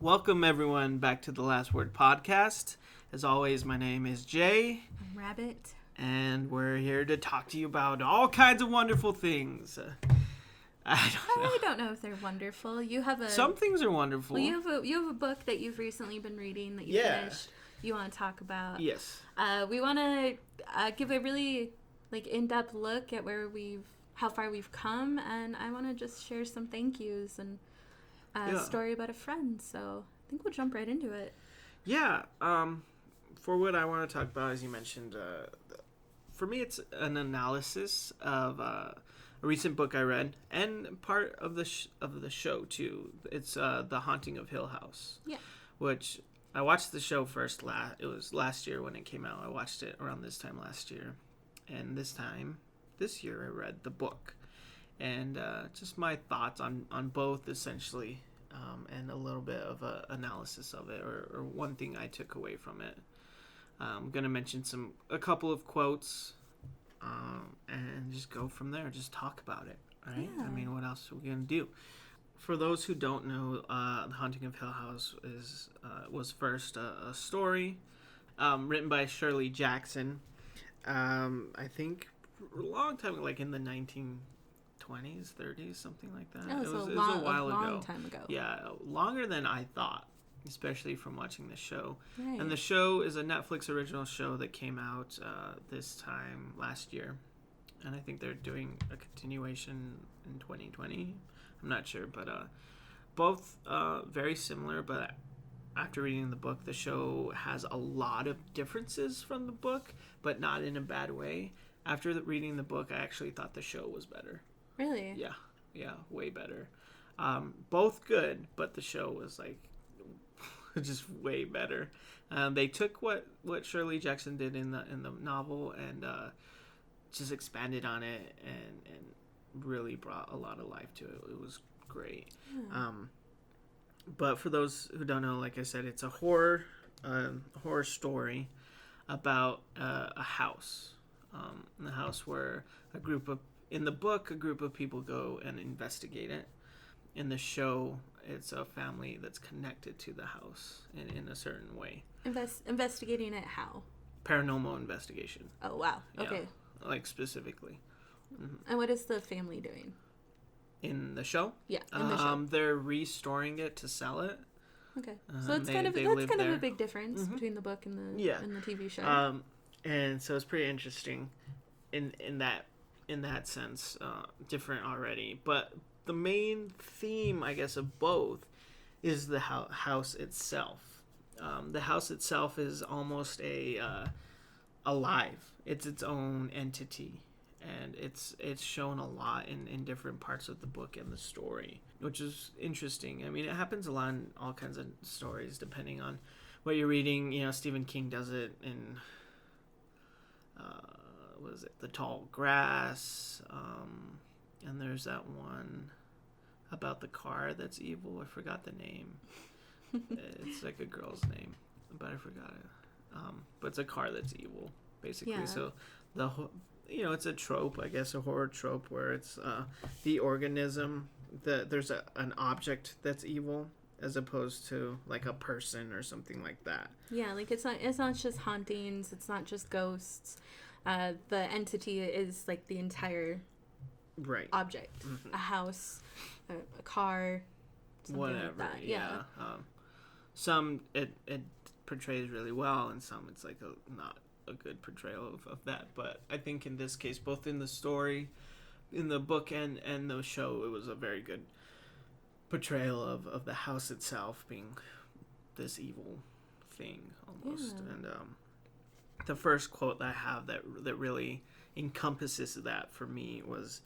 Welcome, everyone, back to the Last Word podcast. As always, my name is Jay. I'm Rabbit. And we're here to talk to you about all kinds of wonderful things. I don't know if they're wonderful. You have a Some things are wonderful. Well, you have a book that you've recently been reading that you finished. You want to talk about? Yes. We want to give a really in-depth look at how far we've come, and I want to just share some thank yous and a story about a friend. So I think we'll jump right into it. Yeah. For what I want to talk about, as you mentioned, for me, it's an analysis of a recent book I read, and part of the show too. It's The Haunting of Hill House. Yeah. Which I watched the show first. It was last year when it came out. I watched it around this time last year, and this year, I read the book, and just my thoughts on both essentially, and a little bit of an analysis of it, or one thing I took away from it. I'm gonna mention a couple of quotes. And just go from there. Just talk about it, right? Yeah. I mean, what else are we gonna do? For those who don't know, The Haunting of Hill House was first a story written by Shirley Jackson. I think a long time, like in the 1920s, 30s, something like that. It was a long time ago. Yeah, longer than I thought, especially from watching the show. Right. And the show is a Netflix original show that came out this time last year. And I think they're doing a continuation in 2020. I'm not sure, but both very similar. But after reading the book, the show has a lot of differences from the book, but not in a bad way. After reading the book, I actually thought the show was better. Really? Yeah, way better. Both good, but the show was just way better. They took what Shirley Jackson did in the novel and just expanded on it and really brought a lot of life to it. It was great. Yeah. But for those who don't know, like I said, it's a horror story about a house. The house where in the book, a group of people go and investigate it. In the show, it's a family that's connected to the house in a certain way. Investigating it how? Paranormal investigation. Oh, wow. Okay. Yeah, like specifically. Mm-hmm. And what is the family doing? In the show? Yeah, in the show. They're restoring it to sell it. Okay. So it's kind of a big difference between the book and the TV show. And so it's pretty interesting in that sense, different already. But the main theme, I guess, of both is the house itself. The house itself is almost alive. It's its own entity, and it's shown a lot in different parts of the book and the story, which is interesting. I mean, it happens a lot in all kinds of stories, depending on what you're reading. You know, Stephen King does it in what is it, The Tall Grass, and there's that one about the car that's evil. I forgot the name. It's like a girl's name, but I forgot it. But it's a car that's evil, basically. Yeah. So it's a trope, I guess, a horror trope where it's the organism. There's an object that's evil, as opposed to like a person or something like that. Yeah, like it's not just hauntings. It's not just ghosts. The entity is like the entire object, a house, a car, whatever. Like that. Yeah. Some it portrays really well, and some it's like not a good portrayal of that. But I think in this case, both in the story, in the book and the show, it was a very good portrayal of the house itself being this evil thing almost. Yeah. And the first quote that I have that really encompasses that for me was,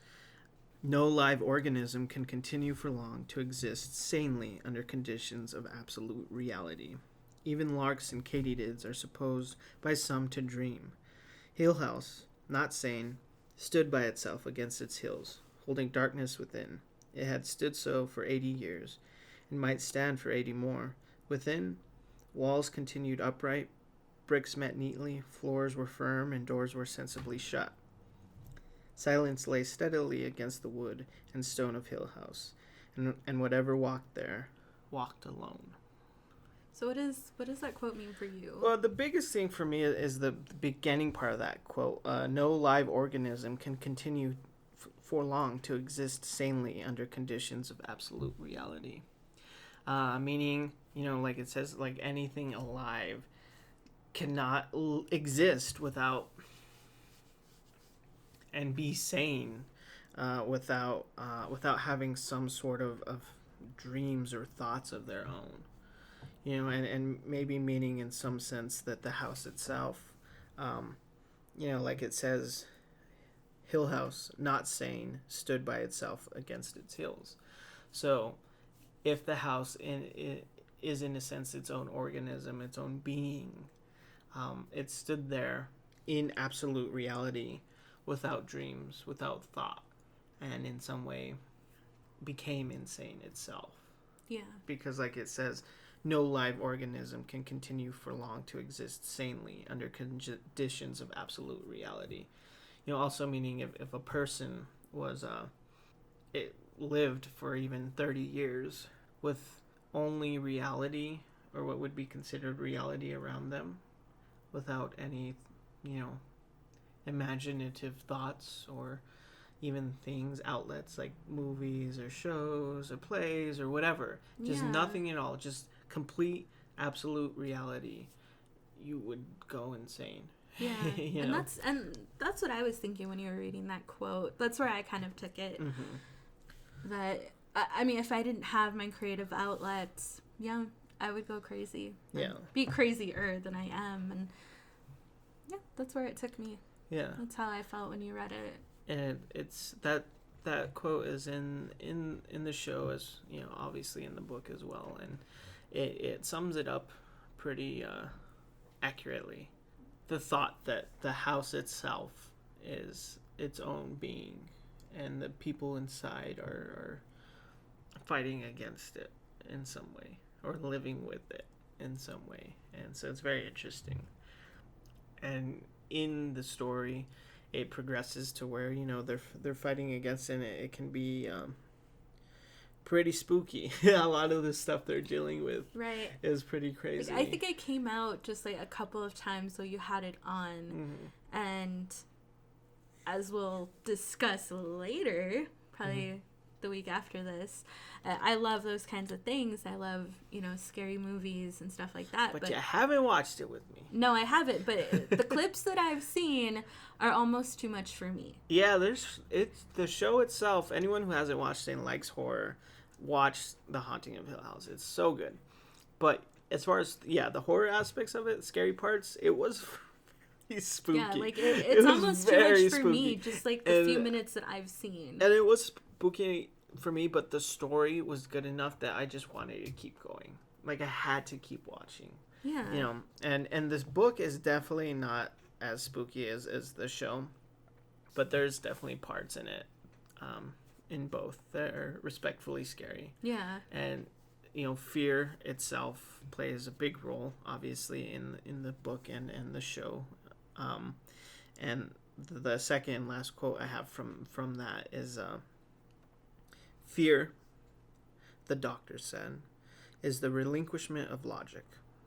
"No live organism can continue for long to exist sanely under conditions of absolute reality. Even larks and katydids are supposed by some to dream. Hill House, not sane, stood by itself against its hills, holding darkness within. It had stood so for 80 years, and might stand for 80 more. Within, walls continued upright, bricks met neatly, floors were firm, and doors were sensibly shut. Silence lay steadily against the wood and stone of Hill House, and whatever walked there, walked alone." So what does that quote mean for you? Well, the biggest thing for me is the beginning part of that quote. No live organism can continue for long to exist sanely under conditions of absolute reality. Meaning, like it says, like anything alive cannot exist without and be sane without having some sort of dreams or thoughts of their own. And maybe meaning in some sense that the house itself, like it says, Hill House, not sane, stood by itself against its hills. So if the house is in a sense its own organism, its own being, it stood there in absolute reality without dreams, without thought, and in some way became insane itself. Yeah. Because like it says, no live organism can continue for long to exist sanely under conditions of absolute reality. Also meaning if a person was it lived for even 30 years with only reality, or what would be considered reality around them, without any, imaginative thoughts or even things, outlets like movies or shows or plays or whatever, just nothing at all, just complete absolute reality, you would go insane. Yeah. and that's what I was thinking when you were reading that quote. That's where I kind of took it. Mm-hmm. That I mean, if I didn't have my creative outlets, I would go crazy. Yeah. Be crazier than I am. And that's where it took me. Yeah. That's how I felt when you read it. And it's that quote is in the show, as obviously in the book as well, and it sums it up pretty accurately. The thought that the house itself is its own being, and the people inside are fighting against it in some way, or living with it in some way. And so it's very interesting. And in the story, it progresses to where they're fighting against it, and it can be pretty spooky. A lot of the stuff they're dealing with is pretty crazy. I think I came out just like a couple of times, so you had it on. Mm-hmm. And as we'll discuss later, probably the week after this, I love those kinds of things. I love scary movies and stuff like that, but you haven't watched it with me. No, I haven't, but the clips that I've seen are almost too much for me. Yeah, it's the show itself. Anyone who hasn't watched it and likes horror, watch The Haunting of Hill House. It's so good. But as far as the horror aspects of it, scary parts, it was pretty spooky. Yeah, like it's almost too much for me, just like the few minutes that I've seen. And it was spooky for me, but the story was good enough that I just wanted to keep going. Like I had to keep watching. Yeah. And this book is definitely not as spooky as the show, but there's definitely parts in it, in both that are respectfully scary. Yeah. And fear itself plays a big role, obviously, in the book and the show. And the second and last quote I have from that is, fear, the doctor said, is the relinquishment of logic,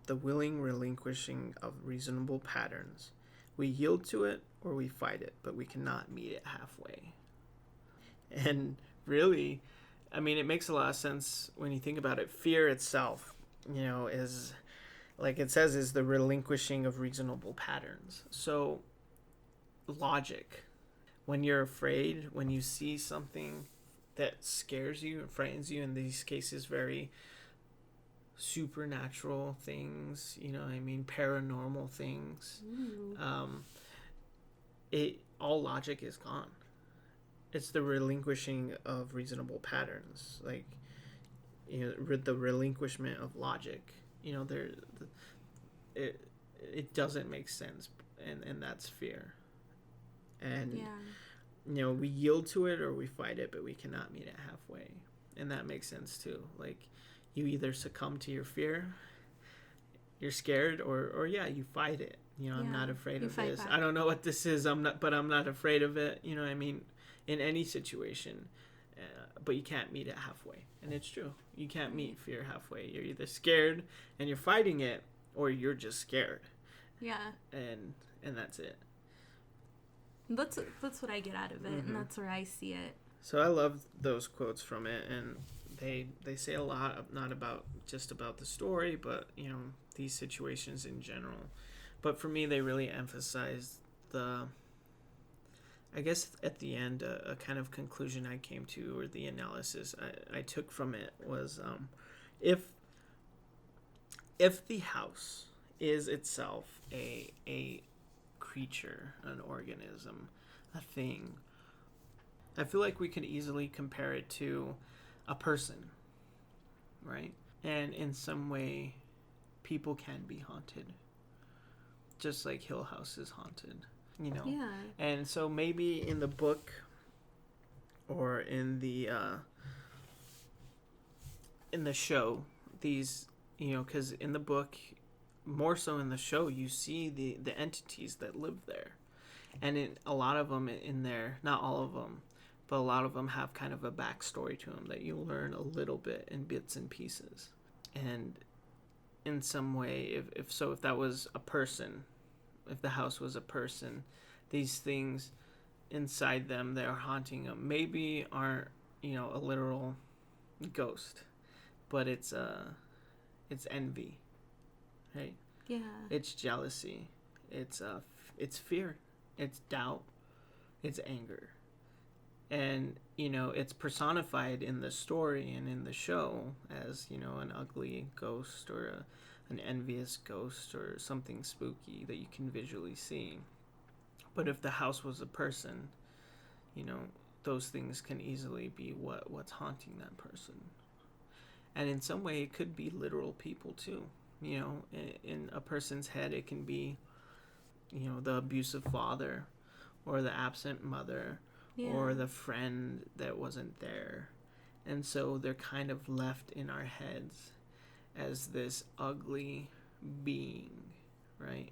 the willing relinquishing of reasonable patterns. We yield to it or we fight it, but we cannot meet it halfway. And really, I mean, it makes a lot of sense when you think about it. Fear itself, is, like it says, is the relinquishing of reasonable patterns. So, logic. When you're afraid, when you see something that scares you and frightens you, in these cases, very supernatural things, paranormal things, all logic is gone. It's the relinquishing of reasonable patterns, like the relinquishment of logic. It doesn't make sense, and that's fear. And we yield to it or we fight it, but we cannot meet it halfway, and that makes sense too. Like you either succumb to your fear, you're scared, or you fight it. I'm not afraid of this. Back. I don't know what this is. I'm not afraid of it. In any situation. but you can't meet it halfway. And it's true. You can't meet fear halfway. You're either scared and you're fighting it, or you're just scared. Yeah. And that's it. That's what I get out of it, and that's where I see it. So I love those quotes from it, and they say a lot, not about just about the story, but these situations in general. But for me, they really emphasize I guess at the end, a kind of conclusion I came to, or the analysis I took from it was, if the house is itself a creature, an organism, a thing, I feel like we could easily compare it to a person, right? And in some way, people can be haunted, just like Hill House is haunted. Yeah. And so maybe in the book, or in the show, these, because in the book, more so in the show, you see the entities that live there, and a lot of them in there, not all of them, but a lot of them have kind of a backstory to them that you learn a little bit in bits and pieces. And in some way, if that was a person, if the house was a person, these things inside them that are haunting them maybe aren't, a literal ghost, but it's envy, right? Yeah. It's jealousy. It's fear. It's doubt. It's anger. And, it's personified in the story and in the show as, an ugly ghost, or an envious ghost, or something spooky that you can visually see. But if the house was a person, those things can easily be what's haunting that person. And in some way, it could be literal people too. In a person's head, it can be, the abusive father, or the absent mother, or the friend that wasn't there. And so they're kind of left in our heads as this ugly being, right?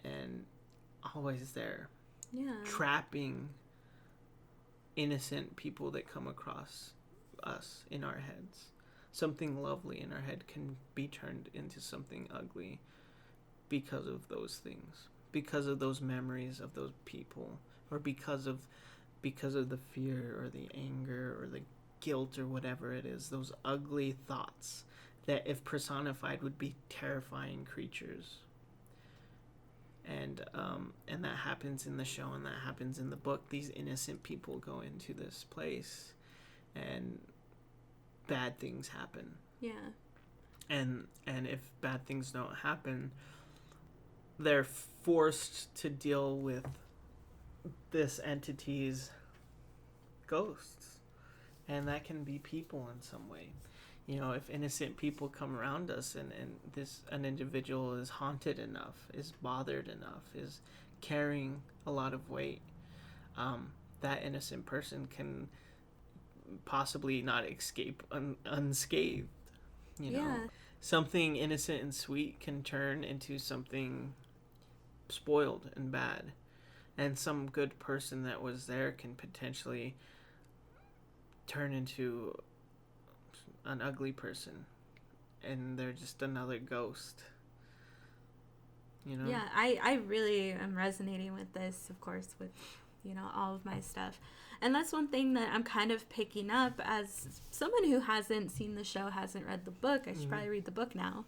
And always there, trapping innocent people that come across us in our heads. Something lovely in our head can be turned into something ugly because of those things, because of those memories of those people, or because of the fear, or the anger, or the guilt, or whatever it is, those ugly thoughts that, if personified, would be terrifying creatures. And that happens in the show, and that happens in the book. These innocent people go into this place, and bad things happen. Yeah. And if bad things don't happen, they're forced to deal with this entity's ghosts. And that can be people in some way. If innocent people come around us, and an individual is haunted enough, is bothered enough, is carrying a lot of weight, that innocent person can possibly not escape unscathed. Something innocent and sweet can turn into something spoiled and bad. And some good person that was there can potentially turn into an ugly person, and they're just another ghost. Yeah, I really am resonating with this, of course, with all of my stuff. And that's one thing that I'm kind of picking up as someone who hasn't seen the show, hasn't read the book. I should probably read the book now.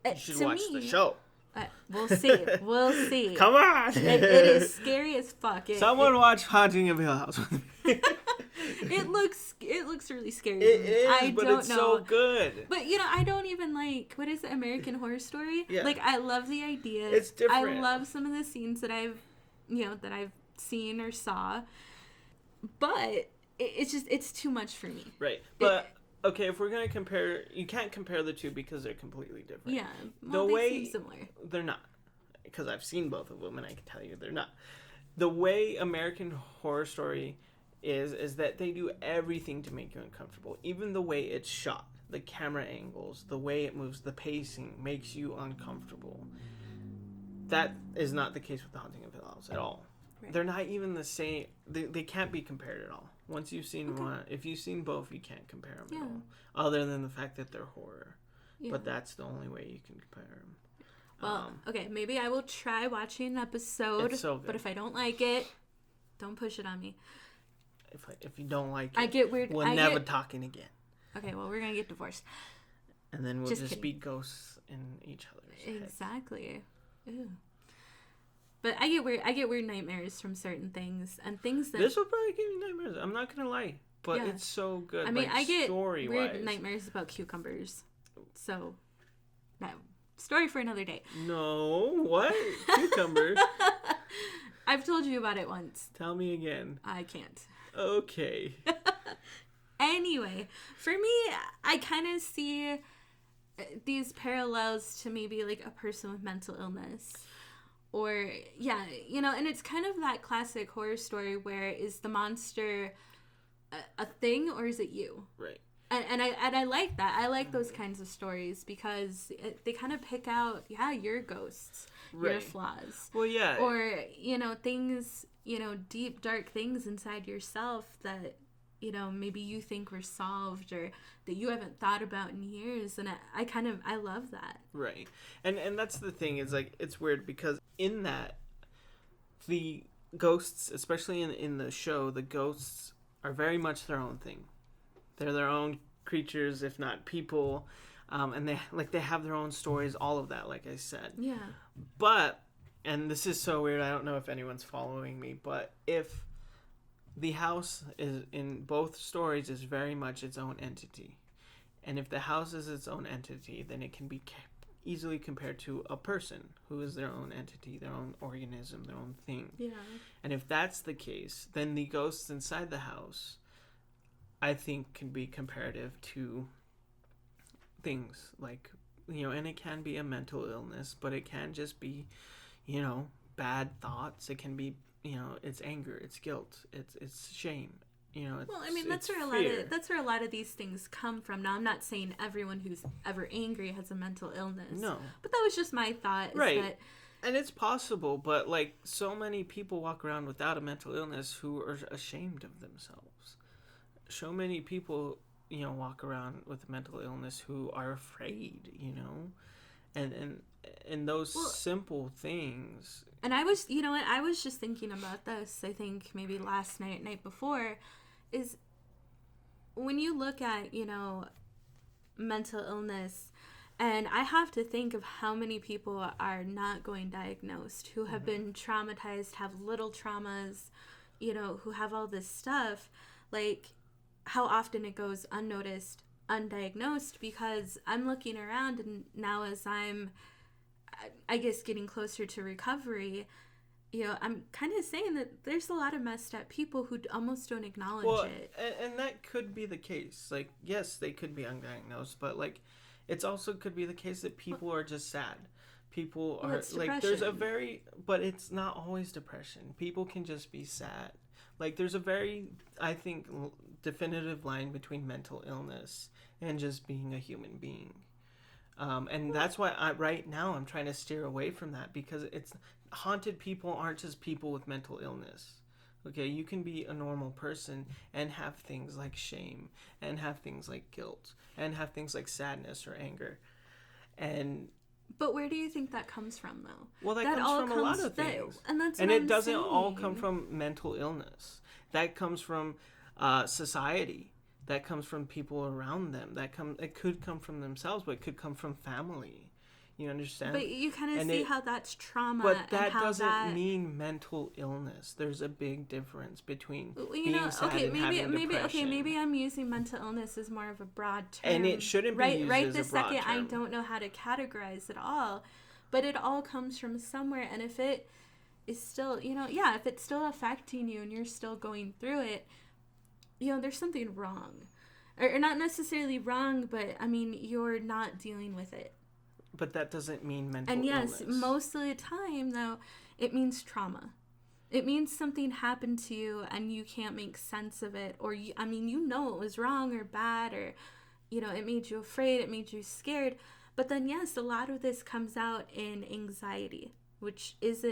You should watch the show. We'll see. We'll see. Come on. It is scary as fuck. Someone watch Haunting of Hill House with me. It looks really scary. It is, but it's so good. But I don't even like, what is it, American Horror Story? Yeah. Like, I love the idea. It's different. I love some of the scenes that I've seen or saw, but it's too much for me. Right. But okay, if we're gonna compare, you can't compare the two because they're completely different. Yeah. Well, they seem similar. They're not, because I've seen both of them, and I can tell you they're not. The way American Horror Story is that they do everything to make you uncomfortable. Even the way it's shot, the camera angles, the way it moves, the pacing makes you uncomfortable. That is not the case with The Haunting of Hill House at all. they're not even the same. They can't be compared at all. Once you've seen one, if you've seen both, you can't compare them at all. Other than the fact that they're horror. Yeah. But that's the only way you can compare them. Well, okay, maybe I will try watching an episode. It's so good. But if I don't like it, don't push it on me. If you don't like it, I get weird. We're never talking again. Okay, well, we're gonna get divorced. And then we'll just be ghosts in each other's Exactly. Ew. But I get weird nightmares from certain things and things that. This will probably give you nightmares. I'm not gonna lie, but it's so good. I mean, I get weird nightmares about cucumbers. So, no, story for another day. No, what cucumber? I've told you about it once. Tell me again. I can't. Okay. Anyway, for me, I kind of see these parallels to maybe like a person with mental illness. Or, and it's kind of that classic horror story where is the monster a thing or is it you? Right. And I like that. I like those kinds of stories because they kind of pick out, your ghosts, your flaws. Well, yeah. Or, things, deep, dark things inside yourself that, maybe you think were solved or that you haven't thought about in years. And I love that. Right. And that's the thing is like, it's weird because in that, the ghosts, especially in the show, the ghosts are very much their own thing. They're their own creatures, if not people, and they have their own stories, all of that, like I said. Yeah. But, and this is so weird, I don't know if anyone's following me, but if the house is in both stories is very much its own entity, and if the house is its own entity, then it can be easily compared to a person who is their own entity, their own organism, their own thing. Yeah. And if that's the case, then the ghosts inside the house, I think, can be comparative to things like, and it can be a mental illness, but it can just be, bad thoughts. It can be, it's anger, it's guilt, it's shame. That's where a lot of these things come from. Now, I'm not saying everyone who's ever angry has a mental illness. No. But that was just my thought. Right. And it's possible, but like so many people walk around without a mental illness who are ashamed of themselves. So many people, walk around with a mental illness who are afraid, and those simple things. And I was just thinking about this, I think maybe last night before, is when you look at, mental illness, and I have to think of how many people are not going diagnosed, who have been traumatized, have little traumas, who have all this stuff, like how often it goes unnoticed, undiagnosed, because I'm looking around and now as I'm, I guess, getting closer to recovery, I'm kind of saying that there's a lot of messed up people who almost don't acknowledge it. And that could be the case. Like, yes, they could be undiagnosed, but like, it's also could be the case that people are just sad. People are like, but it's not always depression. People can just be sad. Like, there's a very, I think, definitive line between mental illness and just being a human being. And that's why right now I'm trying to steer away from that, because it's haunted people aren't just people with mental illness. Okay, you can be a normal person and have things like shame and have things like guilt and have things like sadness or anger. But where do you think that comes from, though? Well, that comes from a lot of things. And it doesn't all come from mental illness. That comes from society. That comes from people around them. It could come from themselves, but it could come from family. You understand? But you kind of see how that's trauma. But that doesn't mean mental illness. There's a big difference between being sad and having depression. Okay, maybe I'm using mental illness as more of a broad term. And it shouldn't be used as a broad term. Right this second, I don't know how to categorize it all. But it all comes from somewhere. And if it is still, if it's still affecting you and you're still going through it, there's something wrong. Or not necessarily wrong, but, you're not dealing with it. But that doesn't mean mental illness. And yes, most of the time, though, it means trauma. It means something happened to you and you can't make sense of it. Or, it was wrong or bad, or, it made you afraid, it made you scared. But then, yes, a lot of this comes out in anxiety, which is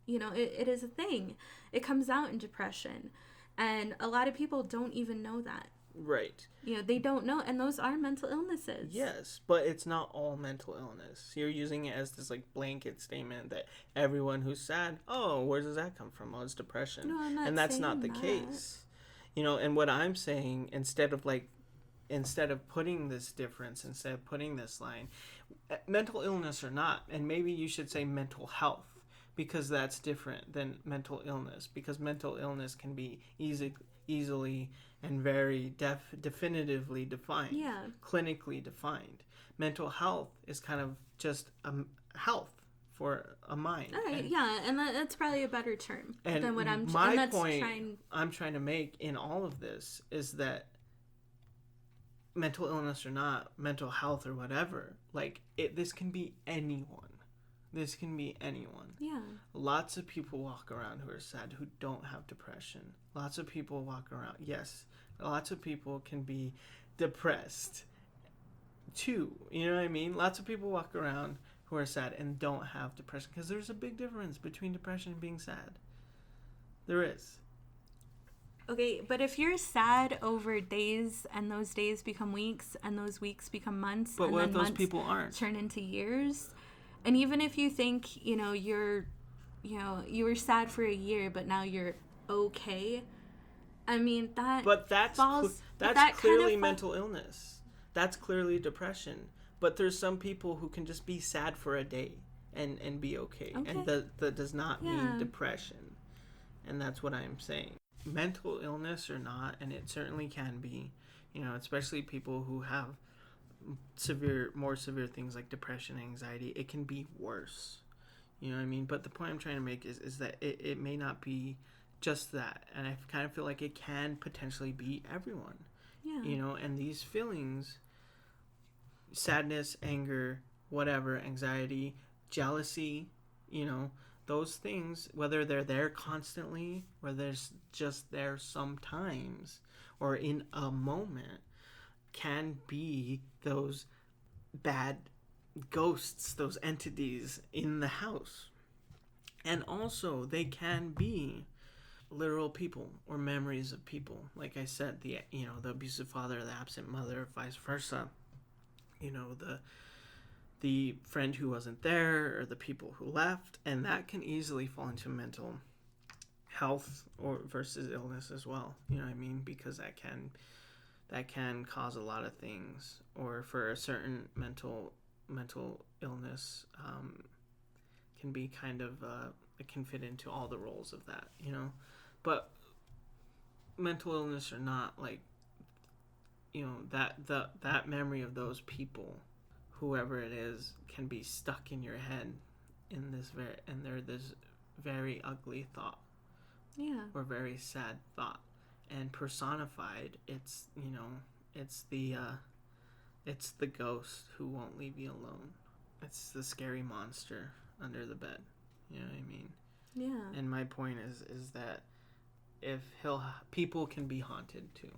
it is a thing. It comes out in depression. And a lot of people don't even know that. Right. They don't know, and those are mental illnesses. Yes, but it's not all mental illness. You're using it as this like blanket statement that everyone who's sad, oh, where does that come from? Oh, it's depression. No, I'm not And that's saying not the that. case. And what I'm saying, instead of putting this difference, instead of putting this line, mental illness or not, and maybe you should say mental health, because that's different than mental illness, because mental illness can be easily and very definitively defined, clinically defined. Mental health is kind of just health for a mind. All right, and that's probably a better term than what I'm. My point I'm trying to make in all of this is that mental illness or not, mental health or whatever, this can be anyone. This can be anyone. Yeah. Lots of people walk around who are sad who don't have depression. Lots of people walk around. Yes, lots of people can be depressed too. You know what I mean? Lots of people walk around who are sad and don't have depression, because there's a big difference between depression and being sad. There is. Okay, but if you're sad over days and those days become weeks and those weeks become months, but and what then if those months people aren't? Turn into years, and even if you think you were sad for a year but now you're okay, I mean that. But that's clearly mental illness. That's clearly depression. But there's some people who can just be sad for a day and be okay. And that does not mean depression. And that's what I'm saying. Mental illness or not, and it certainly can be, especially people who have more severe things like depression, anxiety, it can be worse. You know what I mean? But the point I'm trying to make is that it may not be just that. And I kind of feel like it can potentially be everyone. Yeah. And these feelings, sadness, anger, whatever, anxiety, jealousy, those things, whether they're there constantly or there's just there sometimes or in a moment, can be those bad ghosts, those entities in the house. And also they can be literal people or memories of people. Like I said, the abusive father, the absent mother, vice versa. The friend who wasn't there, or the people who left, and that can easily fall into mental health or versus illness as well. You know what I mean? Because that can cause a lot of things, or for a certain mental illness, can be kind of it can fit into all the roles of that, But mental illness or not, that memory of those people, whoever it is, can be stuck in your head they're this very ugly thought, or very sad thought, and personified, it's the ghost who won't leave you alone. It's the scary monster under the bed. You know what I mean? Yeah. And my point is that people can be haunted too,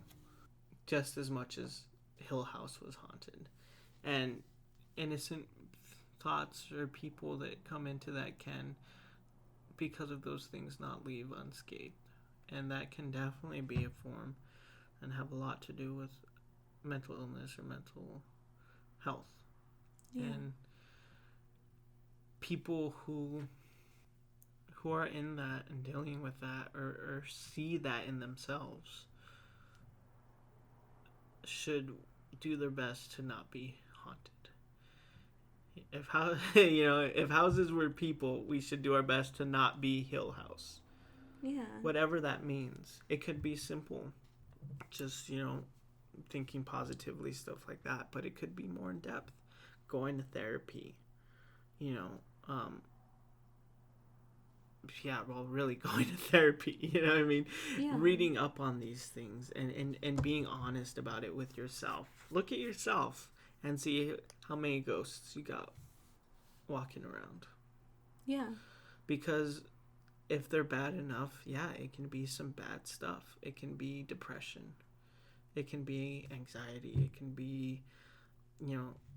just as much as Hill House was haunted, and innocent thoughts or people that come into that can, because of those things, not leave unscathed. And that can definitely be a form and have a lot to do with mental illness or mental health. Yeah. And people who are in that and dealing with that, or see that in themselves, should do their best to not be haunted. If houses were people, we should do our best to not be Hill House. Yeah. Whatever that means. It could be simple, just thinking positively, stuff like that. But it could be more in depth, going to therapy. Really going to therapy. You know what I mean? Yeah. Reading up on these things and being honest about it with yourself. Look at yourself and see how many ghosts you got walking around. Yeah. Because if they're bad enough, it can be some bad stuff. It can be depression. It can be anxiety. It can be,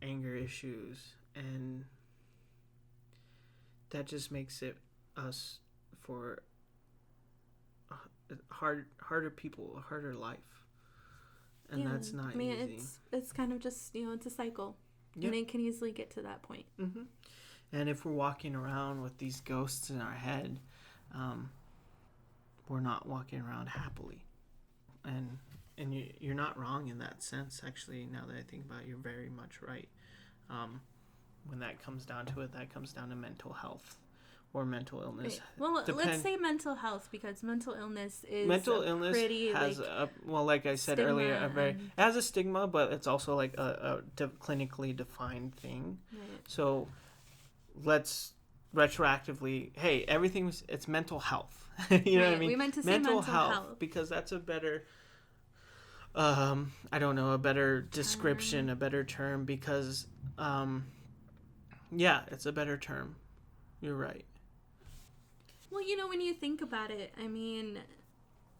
anger issues. And that just makes it us for harder people, a harder life, and that's not easy. It's kind of just, it's a cycle, and it can easily get to that point. Mm-hmm. And if we're walking around with these ghosts in our head, we're not walking around happily, and you're not wrong in that sense. Actually, now that I think about it, you're very much right. When that comes down to it, that comes down to mental health or mental illness. Right. Well, let's say mental health, because mental illness is pretty, has like I said earlier, it has a stigma, but it's also like a clinically defined thing. Right. So let's retroactively, hey, it's mental health. You know what I mean? We meant to say mental health because that's a better, I don't know, a better description, a better term, because, it's a better term. You're right. Well, when you think about it, I mean,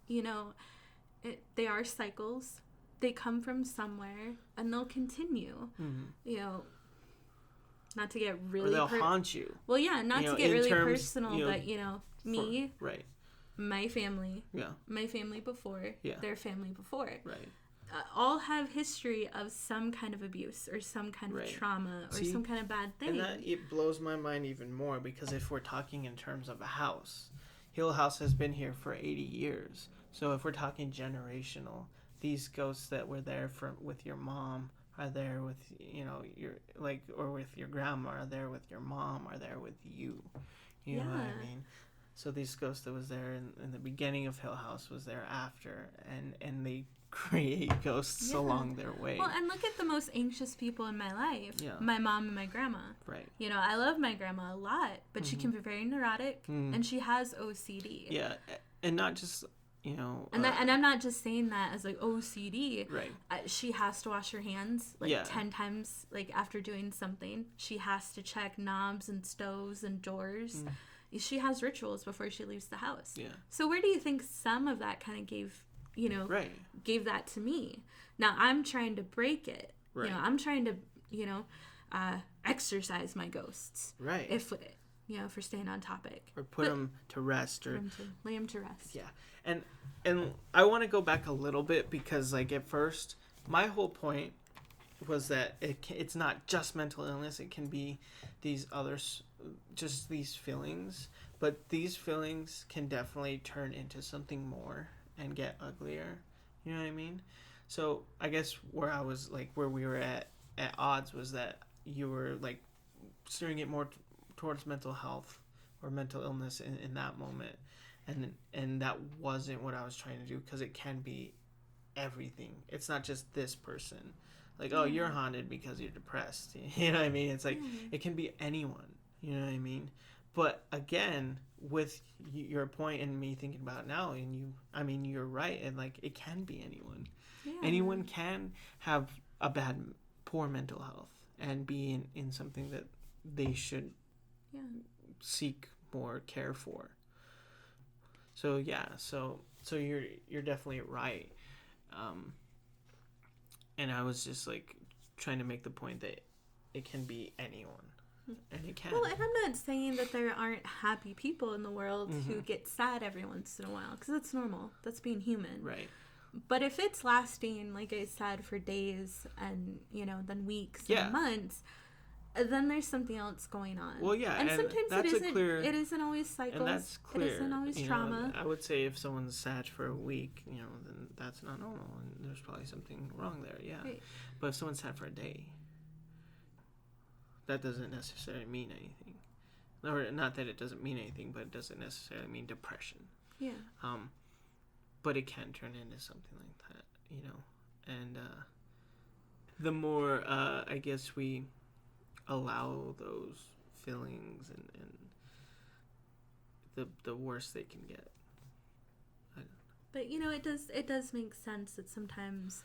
they are cycles. They come from somewhere, and they'll continue. Mm-hmm. Not to get really... Or they'll haunt you. Well, yeah, not to get really personal, but, me... Right. My family. Yeah. My family before. Yeah. Their family before. Right. All have history of some kind of abuse or some kind of trauma or some kind of bad thing. And it blows my mind even more, because if we're talking in terms of a house, Hill House has been here for 80 years. So if we're talking generational, these ghosts that were there with your mom are there with, your, like, or with your grandma, are there with your mom, are there with you. You know what I mean? So these ghosts that was there in the beginning of Hill House was there after, and they create ghosts along their way. Well, and look at the most anxious people in my life. Yeah. My mom and my grandma. Right. I love my grandma a lot, but she can be very neurotic, and she has OCD. Yeah, and not just, And I'm not just saying that as like OCD. Right. She has to wash her hands 10 times after doing something. She has to check knobs and stoves and doors. She has rituals before she leaves the house. Yeah. So where do you think some of that kind of gave that to me? Now I'm trying to break it. Right. I'm trying to, exercise my ghosts. Right. If we're staying on topic. Or put them to rest. Or lay them to rest. Yeah. And I want to go back a little bit, because at first my whole point was that it's not just mental illness. It can be these others, just these feelings, but these feelings can definitely turn into something more and get uglier. You know what I mean? So I guess where I was where we were at odds was that you were steering it more towards mental health or mental illness in that moment. And that wasn't what I was trying to do, because it can be everything. It's not just this person. Oh, you're haunted because you're depressed. You know what I mean? It's it can be anyone. You know what I mean? But again, with your point and me thinking about it now, and you're right. And it can be anyone. Yeah. Anyone can have poor mental health and be in something that they should seek more care for. So yeah, so you're definitely right. And I was just trying to make the point that it can be anyone, and it can. Well, and I'm not saying that there aren't happy people in the world who get sad every once in a while, because that's normal. That's being human. Right. But if it's lasting, like I said, for days and then weeks and months, then there's something else going on. Well, yeah, and sometimes it isn't always cycles. And that's clear. It isn't always trauma. I would say if someone's sad for a week, then that's not normal, and there's probably something wrong there. Yeah. Right. But if someone's sad for a day, that doesn't necessarily mean anything. Or not that it doesn't mean anything, but it doesn't necessarily mean depression. Yeah. But it can turn into something like that, And the more, I guess, we allow those feelings, and the worse they can get. But it does make sense that sometimes,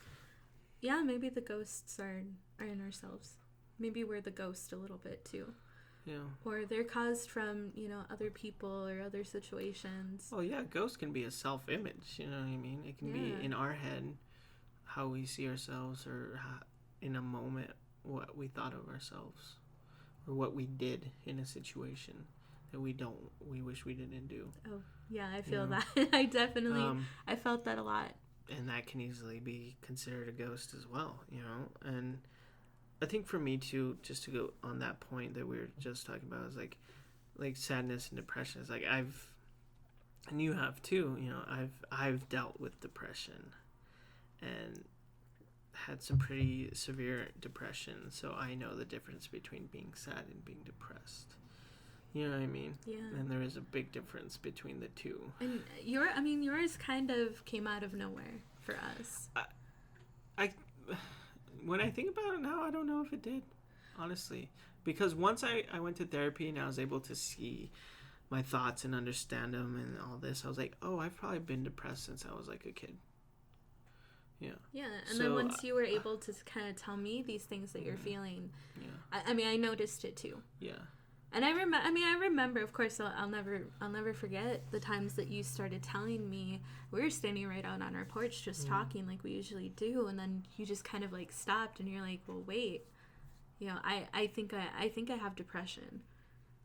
maybe the ghosts are in ourselves. Maybe we're the ghost a little bit too. Yeah. Or they're caused from other people or other situations. Oh yeah, ghosts can be a self-image. You know what I mean? It can be in our head, how we see ourselves, or in a moment what we thought of ourselves, or what we did in a situation. that we wish we didn't do. Oh, yeah, I feel that. I definitely, I felt that a lot. And that can easily be considered a ghost as well, And I think for me too, just to go on that point that we were just talking about, is like sadness and depression. Is like and you have too, I've dealt with depression and had some pretty severe depression, so I know the difference between being sad and being depressed. You know what I mean? Yeah. And there is a big difference between the two. And yours kind of came out of nowhere for us. I when I think about it now, I don't know if it did, honestly. Because once I went to therapy and I was able to see my thoughts and understand them and all this, I was like, oh, I've probably been depressed since I was like a kid. Yeah. Yeah, and then once you were able to kind of tell me these things that you're feeling, I mean, I noticed it too. Yeah. And I remember, of course, I'll never forget the times that you started telling me. We were standing right out on our porch just talking like we usually do, and then you just kind of like stopped and you're like, well, wait, I think I have depression.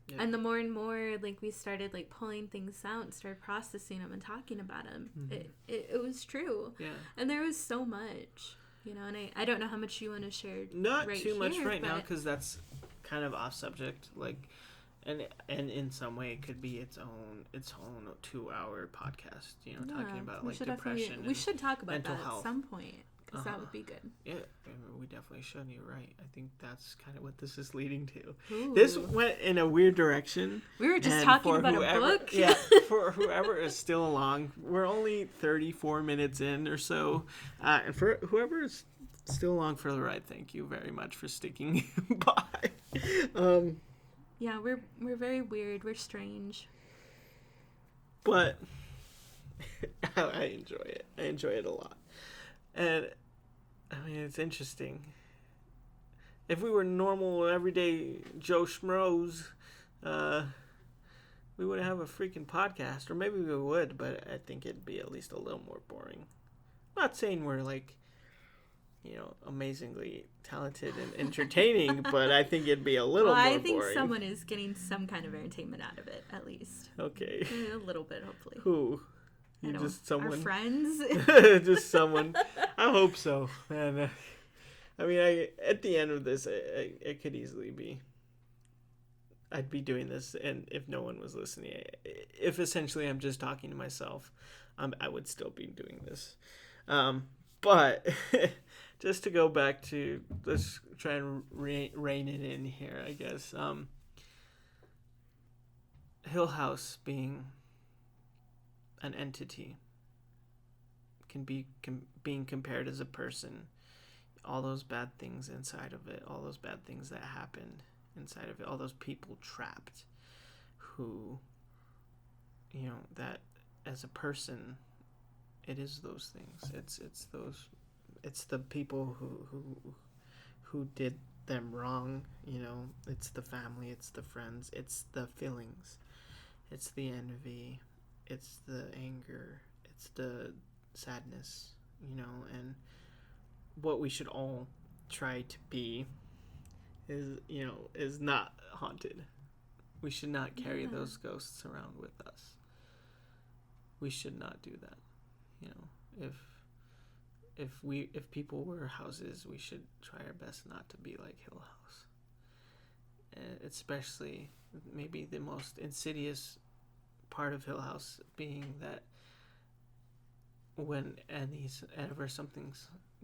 Yeah. And the more and more like we started like pulling things out and started processing them and talking about them, it was true. Yeah. And there was so much, and I don't know how much you want to share. Not right too much right now, because that's kind of off subject, like, and in some way it could be its own 2-hour podcast, talking about like depression. We should talk about that at some point, because that would be good. Yeah, we definitely should. You're right. I think that's kind of what this is leading to. Ooh. This went in a weird direction. We were just talking about a book. Yeah, for whoever is still along, we're only 34 minutes in or so. And for whoever is still along for the ride, thank you very much for sticking by. Yeah, we're very weird. We're strange. But I enjoy it. I enjoy it a lot. And I mean, it's interesting. If we were normal, everyday Joe Schmoes, we wouldn't have a freaking podcast. Or maybe we would, but I think it'd be at least a little more boring. I'm not saying we're like, amazingly talented and entertaining, but I think it'd be a little more boring. I think someone is getting some kind of entertainment out of it, at least. Okay. A little bit, hopefully. Who? Just someone. Our friends. Just someone. I hope so, man. I mean, at the end of this, it could easily be. I'd be doing this, and if no one was listening, if essentially I'm just talking to myself, I would still be doing this. But just to go back to, let's try and rein it in here, I guess. Hill House being an entity can be being compared as a person. All those bad things inside of it, all those bad things that happened inside of it, all those people trapped who, that as a person, it is those things. It's the people who did them wrong, it's the family, it's the friends, it's the feelings, it's the envy, it's the anger, it's the sadness, and what we should all try to be is not haunted. We should not carry those ghosts around with us. We should not do that. If people were houses, we should try our best not to be like Hill House. And especially maybe the most insidious part of Hill House being that whenever something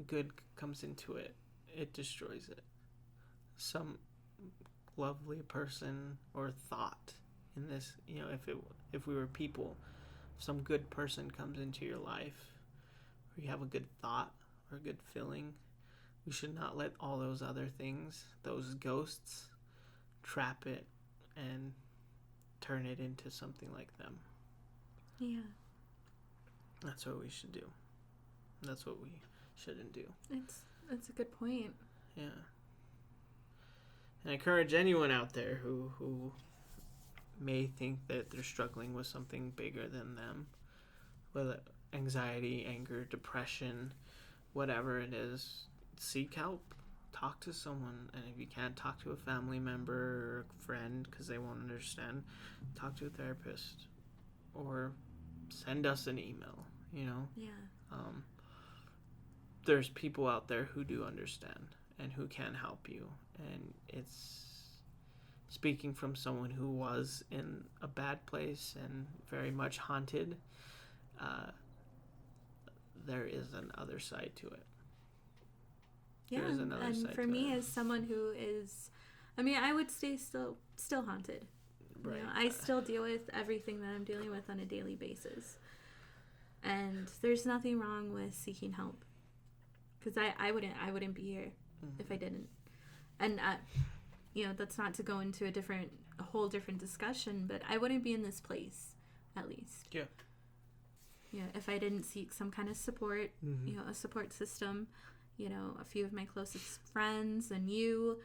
good comes into it, it destroys it. Some lovely person or thought in this, if we were people, if some good person comes into your life, or you have a good thought or a good feeling, we should not let all those other things, those ghosts, trap it and turn it into something like them. Yeah. That's what we should do. That's what we shouldn't do. That's a good point. Yeah. And I encourage anyone out there who may think that they're struggling with something bigger than them, whether anxiety, anger, depression, whatever it is, seek help. talk to someone. And if you can't talk to a family member or a friend because they won't understand, talk to a therapist or send us an email, you know? Yeah. There's people out there who do understand and who can help you. And it's speaking from someone who was in a bad place and very much haunted. There is an other side to it. Yeah, and for me, as someone who is, I mean, I would say still haunted. Right. You know, I still deal with everything that I'm dealing with on a daily basis. And there's nothing wrong with seeking help. Because I wouldn't be here if I didn't. And, you know, that's not to go into a whole different discussion, but I wouldn't be in this place, at least. Yeah. Yeah, if I didn't seek some kind of support, you know, a support system, you know, a few of my closest friends and you,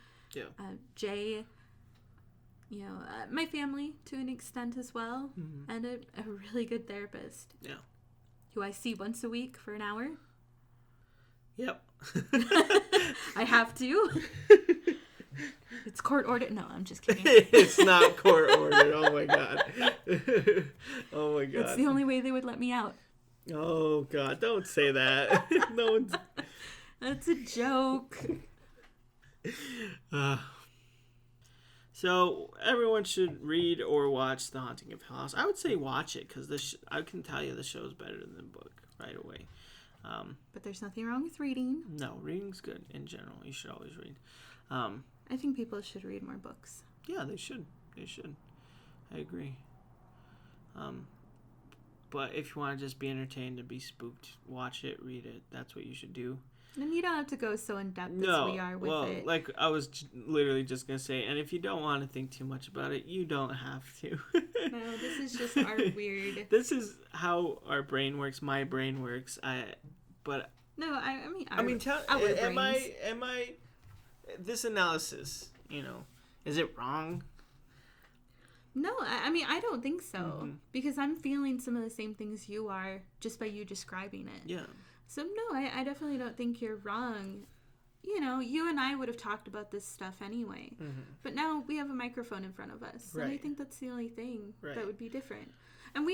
Jay, you know, my family to an extent as well, and a really good therapist. Yeah. Who I see once a week for an hour. Yep. I have to. It's court ordered. No, I'm just kidding. It's not court ordered. Oh my god. Oh my god. It's the only way they would let me out. Oh god, don't say that. No one's... That's a joke. So everyone should read or watch The Haunting of Hill House. I would say watch it because I can tell you the show is better than the book right away. But there's nothing wrong with reading. No, reading's good in general. You should always read. I think people should read more books. Yeah, they should. They should. I agree. But if you want to just be entertained and be spooked, watch it, read it. That's what you should do. And you don't have to go so in depth as we are with it. Like I was literally just going to say, and if you don't want to think too much about it, you don't have to. No, this is just our weird... This is how our brain works, my brain works. No, I this analysis, you know, is it wrong? No, I mean, I don't think so. Because I'm feeling some of the same things you are just by you describing it. Yeah. So, no, I definitely don't think you're wrong. You know, you and I would have talked about this stuff anyway. But now we have a microphone in front of us. Right. And I think that's the only thing that would be different. And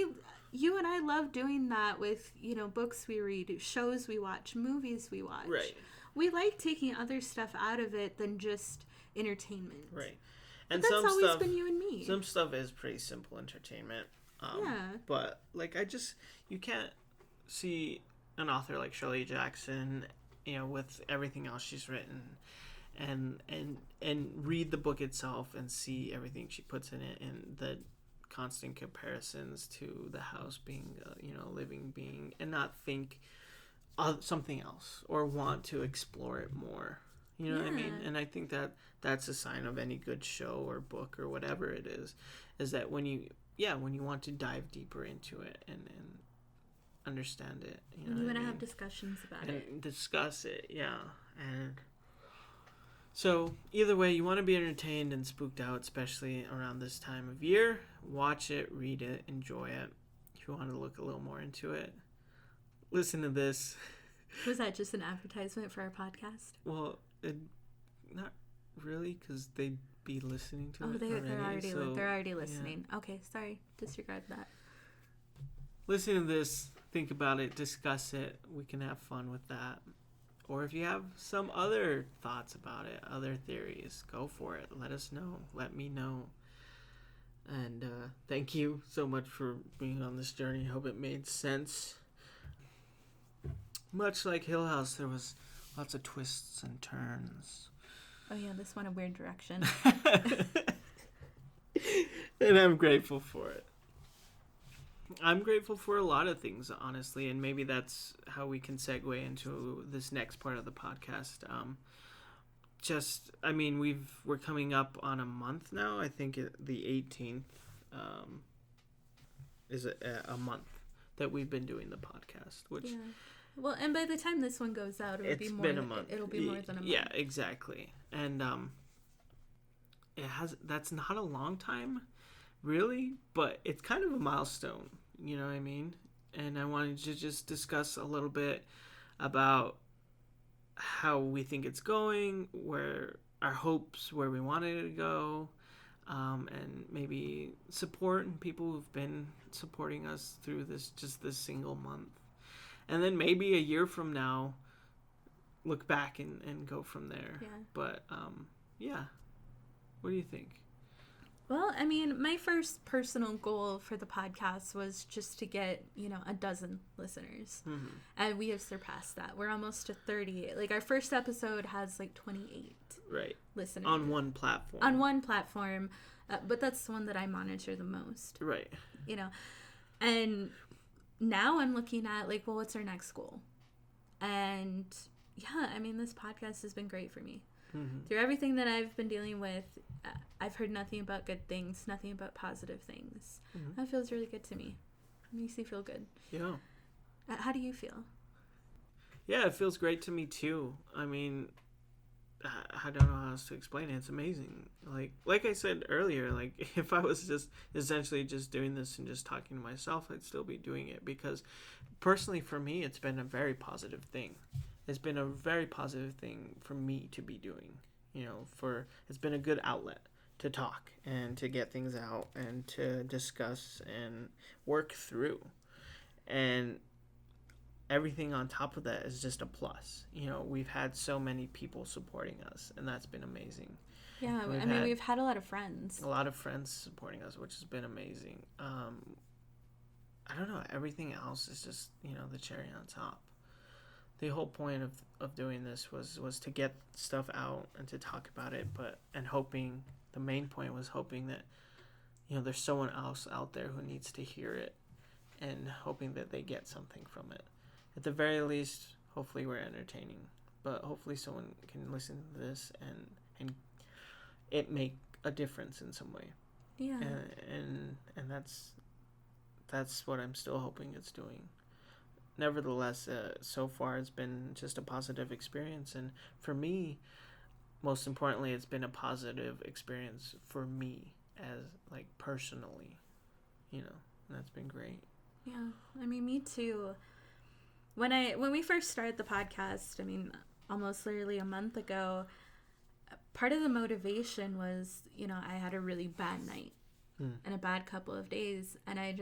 you and I love doing that with, you know, books we read, shows we watch, movies we watch. Right. We like taking other stuff out of it than just entertainment. Right. And that's always been you and me. Some stuff is pretty simple entertainment. But, like, you can't see an author like Shirley Jackson, you know, with everything else she's written, and read the book itself and see everything she puts in it and the constant comparisons to the house being, you know, a living being, and not think of something else or want to explore it more. You know what I mean? And I think that's a sign of any good show or book or whatever it is that when you want to dive deeper into it and understand it. You want to have discussions about it. And discuss it, yeah. And so either way, you want to be entertained and spooked out, especially around this time of year. Watch it, read it, enjoy it. If you want to look a little more into it, listen to this. Was that just an advertisement for our podcast? Well, not really, because they'd be listening to it. They're already listening. Yeah. Okay, sorry, disregard that. Listen to this, think about it, discuss it. We can have fun with that. Or if you have some other thoughts about it, other theories, go for it. Let us know. Let me know. And thank you so much for being on this journey. Hope it made sense. Much like Hill House, there was lots of twists and turns. Oh yeah, this went a weird direction. And I'm grateful for it. I'm grateful for a lot of things, honestly, and maybe that's how we can segue into this next part of the podcast. We're coming up on a month now. I think the 18th is a month that we've been doing the podcast, which... Yeah. Well, and by the time this one goes out, it'll be more than a month. Yeah, exactly. And that's not a long time, really, but it's kind of a milestone, you know what I mean? And I wanted to just discuss a little bit about how we think it's going, where our hopes, where we want it to go, and maybe support people who've been supporting us through this single month. And then maybe a year from now, look back and go from there. Yeah. But, yeah. What do you think? Well, I mean, my first personal goal for the podcast was just to get, 12 listeners. Mm-hmm. And we have surpassed that. We're almost to 30. Like, our first episode has, 28 listeners. On one platform. But that's the one that I monitor the most. Right. And now I'm looking at, well, what's our next goal? And, yeah, I mean, this podcast has been great for me. Mm-hmm. Through everything that I've been dealing with, I've heard nothing but good things, nothing but positive things. Mm-hmm. That feels really good to me. It makes me feel good. Yeah. How do you feel? Yeah, it feels great to me too. I mean, I don't know how else to explain it. It's amazing. Like I said earlier, if I was just essentially just doing this and just talking to myself, I'd still be doing it, because personally for me, it's been a very positive thing. It's been a very positive thing for me to be doing. It's been a good outlet to talk and to get things out and to discuss and work through. And everything on top of that is just a plus. We've had so many people supporting us, and that's been amazing. Yeah, we've had a lot of friends. A lot of friends supporting us, which has been amazing. I don't know, everything else is just, the cherry on top. The whole point of doing this was to get stuff out and to talk about it, the main point was hoping that, there's someone else out there who needs to hear it, and hoping that they get something from it. At the very least, hopefully we're entertaining, but hopefully someone can listen to this and it make a difference in some way. Yeah. And that's what I'm still hoping it's doing. Nevertheless, so far it's been just a positive experience, and for me, most importantly, it's been a positive experience for me as personally, and that's been great. Yeah, I mean, me too. When we first started the podcast, I mean, almost literally a month ago, part of the motivation was, I had a really bad night and a bad couple of days, and I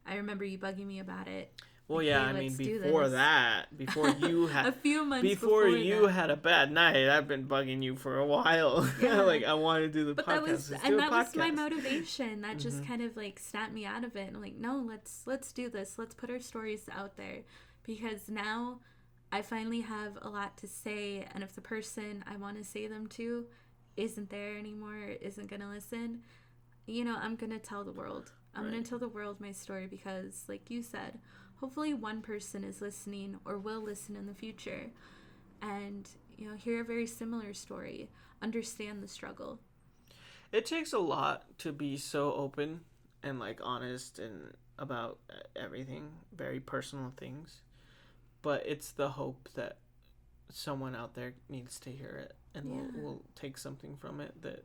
remember you bugging me about it. Well, yeah, I mean, before you had a few months before you had a bad night, I've been bugging you for a while. Yeah. I wanted to do the podcast. That was my motivation. That just kind of snapped me out of it. And I'm like, no, let's do this. Let's put our stories out there, because now I finally have a lot to say. And if the person I want to say them to isn't there anymore, isn't gonna listen, I'm gonna tell the world. I'm gonna tell the world my story, because, like you said, hopefully one person is listening or will listen in the future and, hear a very similar story, understand the struggle. It takes a lot to be so open and, honest and about everything, very personal things. But it's the hope that someone out there needs to hear it and will take something from it that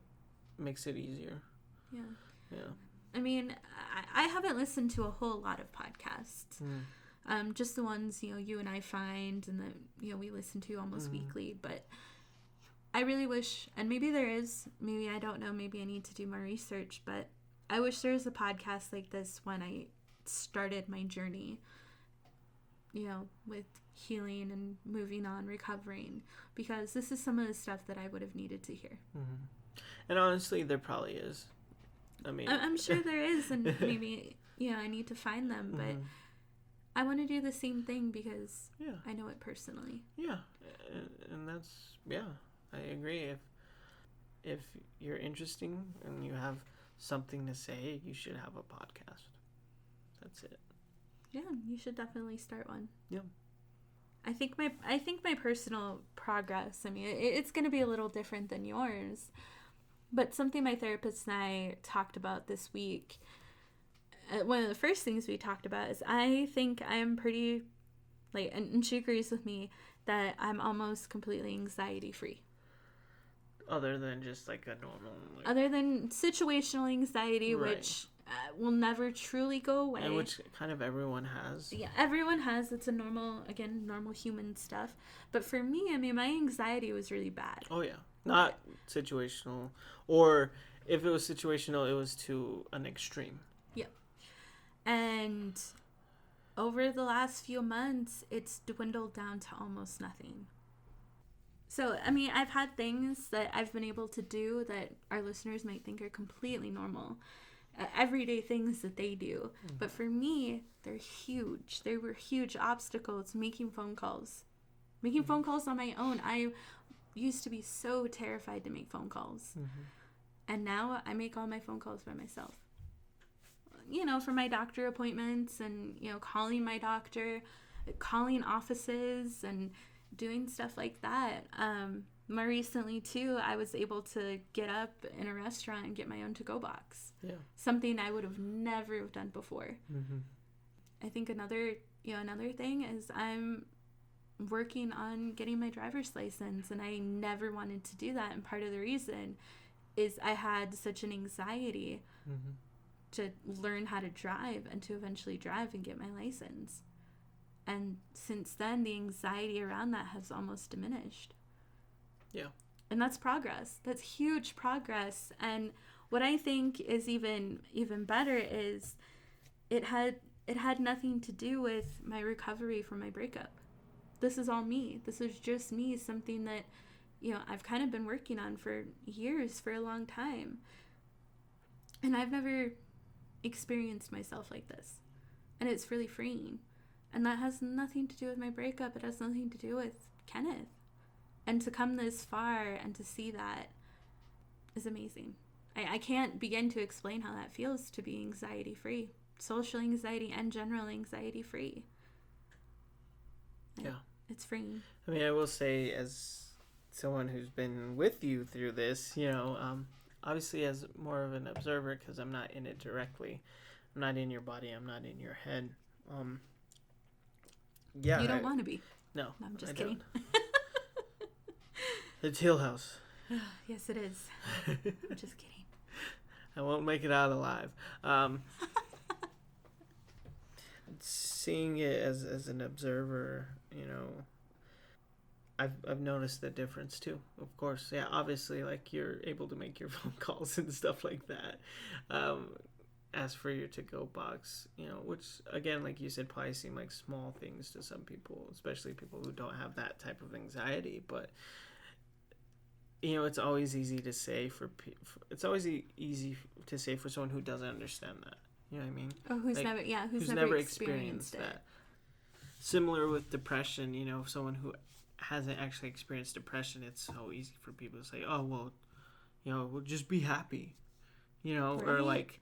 makes it easier. Yeah. Yeah. I mean, I haven't listened to a whole lot of podcasts. Just the ones, you and I find and that, we listen to almost weekly. But I really wish, and maybe there is, maybe I don't know, maybe I need to do more research, but I wish there was a podcast like this when I started my journey, with healing and moving on, recovering, because this is some of the stuff that I would have needed to hear. And honestly, there probably is. I mean, I'm sure there is, and maybe, I need to find them, but I want to do the same thing because I know it personally. Yeah, and that's, I agree. If you're interesting and you have something to say, you should have a podcast. That's it. Yeah, you should definitely start one. Yeah. I think my personal progress, I mean, it's going to be a little different than yours. But something my therapist and I talked about this week, one of the first things we talked about is I think I'm pretty, and she agrees with me, that I'm almost completely anxiety free. Other than just a normal... Other than situational anxiety, right. Which will never truly go away. And which kind of everyone has. Yeah, everyone has. It's a normal human stuff. But for me, I mean, my anxiety was really bad. Oh, yeah. Not situational. Or if it was situational, it was to an extreme. Yeah. And over the last few months, it's dwindled down to almost nothing. So, I mean, I've had things that I've been able to do that our listeners might think are completely normal. Everyday things that they do. Mm-hmm. But for me, they're huge. They were huge obstacles making phone calls. Making phone calls on my own. I used to be so terrified to make phone calls. Mm-hmm. And now I make all my phone calls by myself. You know, for my doctor appointments and, you know, calling my doctor, calling offices and doing stuff like that. More recently, too, I was able to get up in a restaurant and get my own to-go box. Yeah. Something I would have never have done before. Mm-hmm. I think another thing is I'm working on getting my driver's license, and I never wanted to do that. And part of the reason is I had such an anxiety to learn how to drive and to eventually drive and get my license. And since then, the anxiety around that has almost diminished. Yeah. And that's progress. That's huge progress. And what I think is even better is it had nothing to do with my recovery from my breakup. This is all me. This is just me, something that, you know, I've kind of been working on for years, for a long time. And I've never experienced myself like this. And it's really freeing. And that has nothing to do with my breakup. It has nothing to do with Kenneth. And to come this far and to see that is amazing. I can't begin to explain how that feels to be anxiety-free. Social anxiety and general anxiety-free. Yeah. It's freeing. I mean, I will say, as someone who's been with you through this, you know, obviously as more of an observer, because I'm not in it directly. I'm not in your body. I'm not in your head. Yeah. You don't want to be. No, I'm just kidding. It's Hill House. Yes, it is. I'm just kidding. I won't make it out alive. Seeing it as an observer, you know, I've noticed the difference too. Of course, yeah. Obviously, like, you're able to make your phone calls and stuff like that. As for your to-go box, you know, which, again, like you said, probably seem like small things to some people, especially people who don't have that type of anxiety. But, you know, it's always easy to say for someone who doesn't understand that. You know what I mean? Oh, who's never experienced that. Similar with depression, you know, someone who hasn't actually experienced depression, it's so easy for people to say, oh, well, you know, well, just be happy, you know, right. Or like,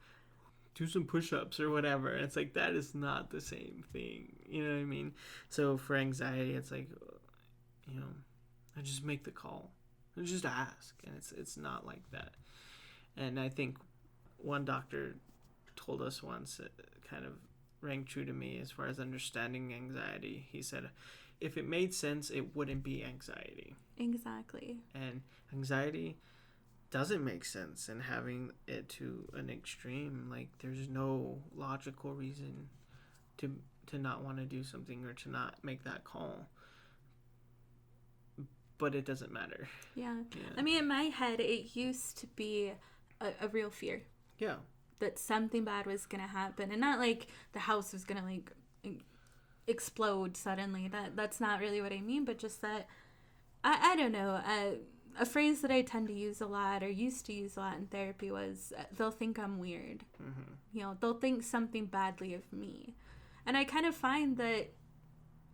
do some push-ups or whatever. And it's like, that is not the same thing. You know what I mean? So for anxiety, it's like, you know, I just make the call. I just ask. And it's not like that. And I think one doctor told us once, it kind of rang true to me as far as understanding anxiety. He said, if it made sense, it wouldn't be anxiety. Exactly. And anxiety doesn't make sense, and having it to an extreme, like, there's no logical reason to not want to do something or to not make that call, but it doesn't matter. Yeah. I mean, in my head, it used to be a real fear. Yeah. That something bad was gonna happen, and not like the house was gonna like explode suddenly. That's not really what I mean, but just that I don't know. A phrase that I tend to use a lot, or used to use a lot in therapy, was they'll think I'm weird. Mm-hmm. You know, they'll think something badly of me. And I kind of find that,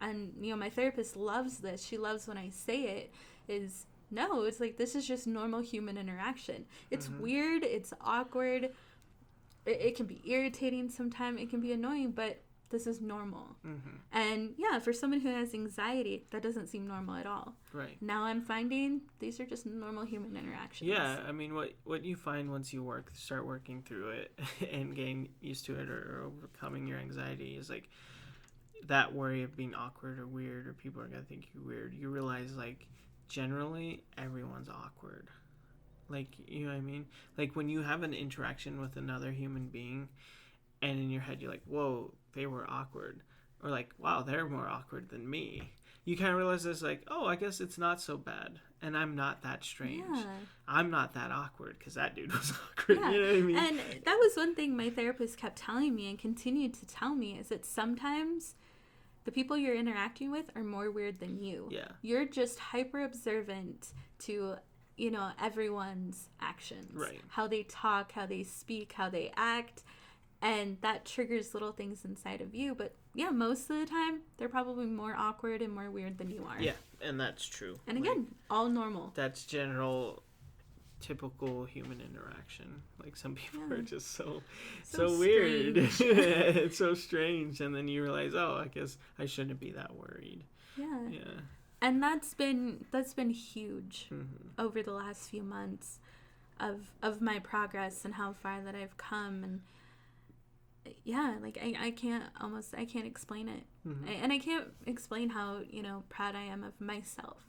and, you know, my therapist loves this. She loves when I say it, is, no, it's like, this is just normal human interaction. It's weird. It's awkward. It can be irritating sometimes. It can be annoying, but this is normal. Mm-hmm. And yeah, for someone who has anxiety, that doesn't seem normal at all. Right. Now I'm finding these are just normal human interactions. Yeah, I mean, what you find once you start working through it and getting used to it, or overcoming your anxiety, is like that worry of being awkward or weird, or people are gonna think you're weird. You realize, like, generally everyone's awkward. Like, you know what I mean? Like, when you have an interaction with another human being, and in your head you're like, whoa, they were awkward. Or like, wow, they're more awkward than me. You kind of realize it's like, oh, I guess it's not so bad. And I'm not that strange. Yeah. I'm not that awkward because that dude was awkward. Yeah. You know what I mean? And that was one thing my therapist kept telling me and continued to tell me, is that sometimes the people you're interacting with are more weird than you. Yeah. You're just hyper observant to, you know, everyone's actions. Right. How they talk, how they speak, how they act. And that triggers little things inside of you. But yeah, most of the time, they're probably more awkward and more weird than you are. Yeah, and that's true. And again, all normal. That's general, typical human interaction. Like, some people are just so weird. It's so strange. And then you realize, oh, I guess I shouldn't be that worried. Yeah. Yeah. And that's been huge over the last few months of my progress and how far that I've come. And yeah, like I can't explain it. And I can't explain how, you know, proud I am of myself.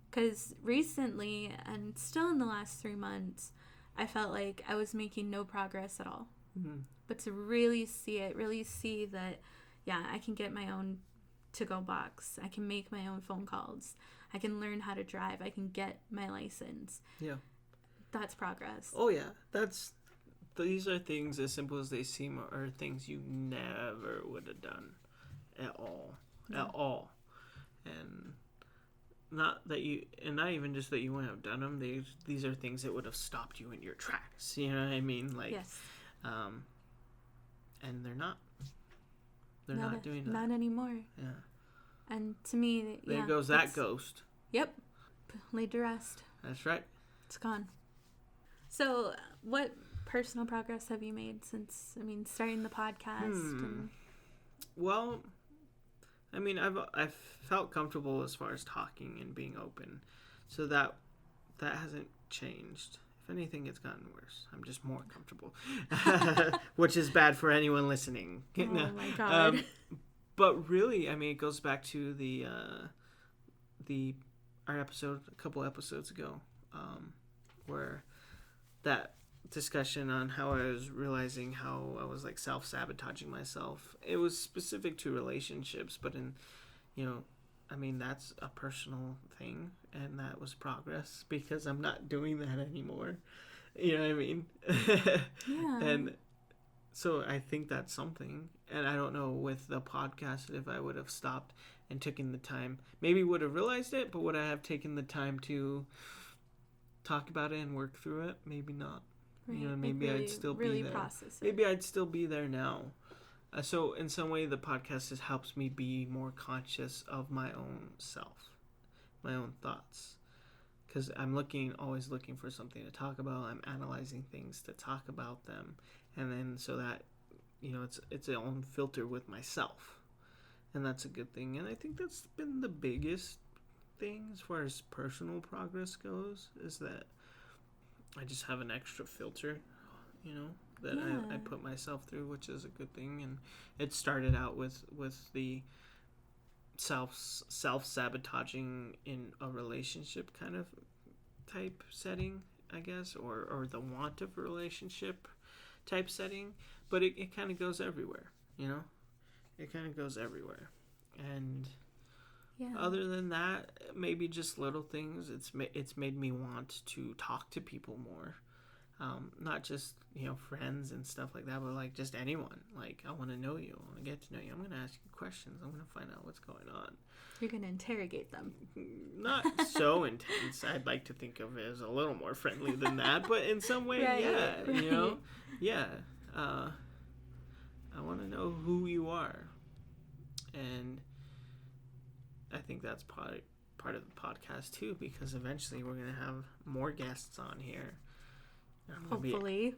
Because recently, and still in the last 3 months, I felt like I was making no progress at all. But to really see that, yeah, I can get my own to-go box. I can make my own phone calls. I can learn how to drive. I can get my license. Yeah. That's progress. Oh, yeah. These are things, as simple as they seem, are things you never would have done at all. Yeah. At all. And not even just that you wouldn't have done them. These are things that would have stopped you in your tracks. You know what I mean? Like, yes. And they're not. They're not doing that. Not anymore. Yeah. And to me, there goes that ghost. Yep. Laid to rest. That's right. It's gone. So, what personal progress have you made since, starting the podcast? Well, I've felt comfortable as far as talking and being open, so that hasn't changed. If anything, it's gotten worse. I'm just more comfortable, which is bad for anyone listening. Oh my God. But really, it goes back to our episode a couple episodes ago, where that discussion on how I was realizing how I was like self-sabotaging myself. It was specific to relationships, but that's a personal thing, and that was progress because I'm not doing that anymore. You know what I mean? Yeah. And so I think that's something. And I don't know with the podcast if I would have stopped and taken the time. Maybe would have realized it, but would I have taken the time to talk about it and work through it? Maybe not. Right. Maybe I'd still be there. Process it. Maybe I'd still be there now. So in some way, the podcast just helps me be more conscious of my own self, my own thoughts. Because I'm always looking for something to talk about. I'm analyzing things to talk about them. And then so that, it's its own filter with myself. And that's a good thing. And I think that's been the biggest thing as far as personal progress goes, is that I just have an extra filter, that I put myself through, which is a good thing. And it started out with the self-sabotaging in a relationship kind of type setting, I guess, or the want of a relationship type setting. But it kind of goes everywhere, It kind of goes everywhere. And other than that, maybe just little things. It's made me want to talk to people more. Not just, friends and stuff like that, but like just anyone. Like, I want to know you. I want to get to know you. I'm going to ask you questions. I'm going to find out what's going on. You're going to interrogate them. Not so intense. I'd like to think of it as a little more friendly than that, but in some way, right, yeah, right. Yeah. I want to know who you are. And I think that's part of the podcast too, because eventually we're going to have more guests on here. Hopefully.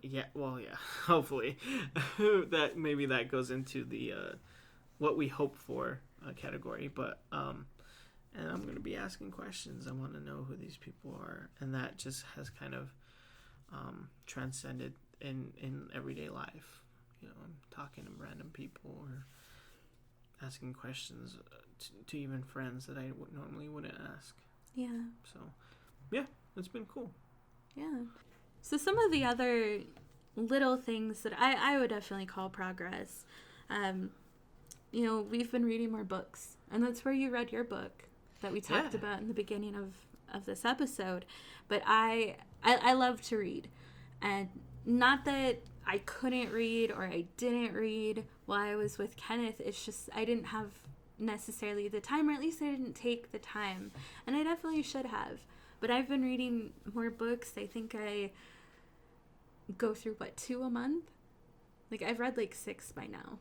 Hopefully. that goes into the what we hope for category, but and I'm going to be asking questions. I want to know who these people are, and that just has kind of transcended in everyday life. I'm talking to random people or asking questions to even friends that I normally wouldn't ask. Yeah. So, yeah, it's been cool. Yeah. So some of the other little things that I would definitely call progress. We've been reading more books, and that's where you read your book that we talked about in the beginning of this episode. But I love to read, and not that I couldn't read or I didn't read while I was with Kenneth. It's just I didn't have necessarily the time, or at least I didn't take the time, and I definitely should have. But I've been reading more books. I think I go through 2 a month. Like I've read 6 by now.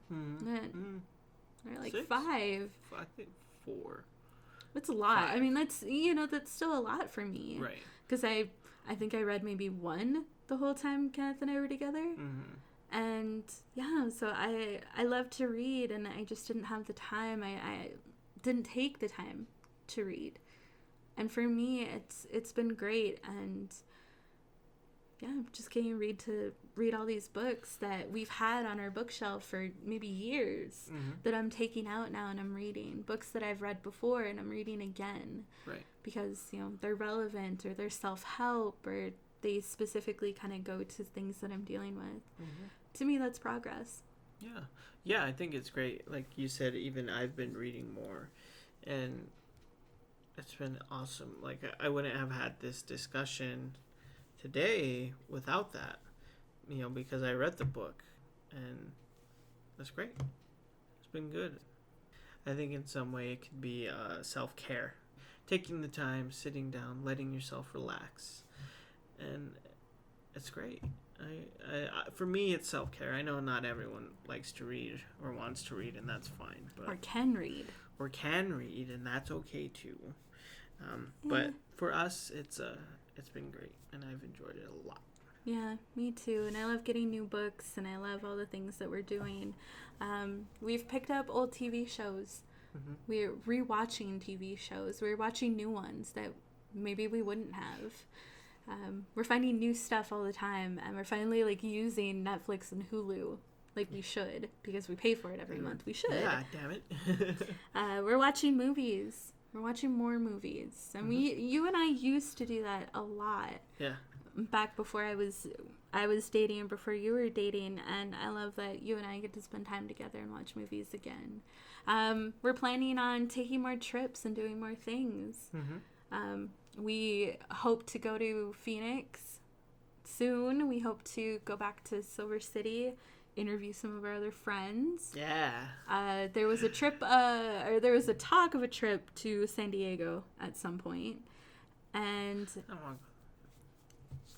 Or 6? 5. I think 4. It's a lot. 5. I mean, that's still a lot for me. Right. Because I think I read maybe 1 the whole time Kenneth and I were together. Mm-hmm. And yeah, so I love to read, and I just didn't have the time. I didn't take the time to read. And for me, it's been great. And yeah, just getting to read all these books that we've had on our bookshelf for maybe years, that I'm taking out now and I'm reading. Books that I've read before and I'm reading again. Right. Because, they're relevant, or they're self-help, or they specifically kind of go to things that I'm dealing with. Mm-hmm. To me, that's progress. Yeah. Yeah, I think it's great. Like you said, even I've been reading more, and it's been awesome. Like I wouldn't have had this discussion today without that, because I read the book, and that's great. It's been good. I think in some way it could be self-care, taking the time, sitting down, letting yourself relax, and it's great. I for me, it's self-care. I know not everyone likes to read or wants to read, and that's fine. But, or can read, and that's okay too. But for us, it's been great, and I've enjoyed it a lot. Yeah, me too. And I love getting new books, and I love all the things that we're doing. We've picked up old TV shows. Mm-hmm. We're rewatching TV shows. We're watching new ones that maybe we wouldn't have. We're finding new stuff all the time, and we're finally using Netflix and Hulu like we should, because we pay for it every month. We should. Yeah, damn it. We're watching movies. We're watching more movies, and you and I used to do that a lot. Yeah. Back before I was dating and before you were dating, and I love that you and I get to spend time together and watch movies again. We're planning on taking more trips and doing more things. Mm-hmm. We hope to go to Phoenix soon. We hope to go back to Silver City, interview some of our other friends. Yeah. There was a trip, or there was a talk of a trip to San Diego at some point, and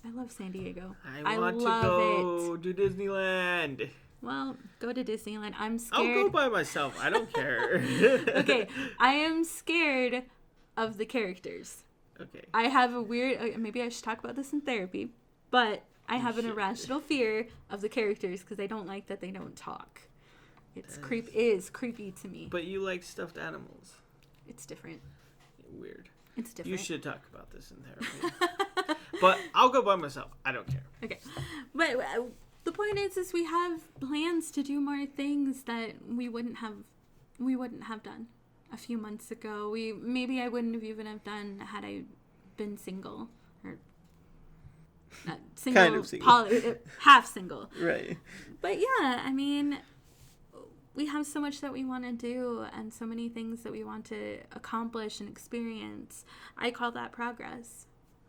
I love San Diego. I want to go to Disneyland. Well, go to Disneyland. I'm scared. I'll go by myself. I don't care. Okay, I am scared of the characters. Okay. I have a weird, maybe I should talk about this in therapy, but I have an irrational fear of the characters because I don't like that they don't talk. It is creepy to me. But you like stuffed animals. It's different. Weird. It's different. You should talk about this in therapy. But I'll go by myself. I don't care. Okay. But the point is we have plans to do more things that we wouldn't have done a few months ago. Maybe I wouldn't have even have done had I been single, or not single, kind of single. Half single. Right. But yeah, I mean, we have so much that we want to do and so many things that we want to accomplish and experience. I call that progress.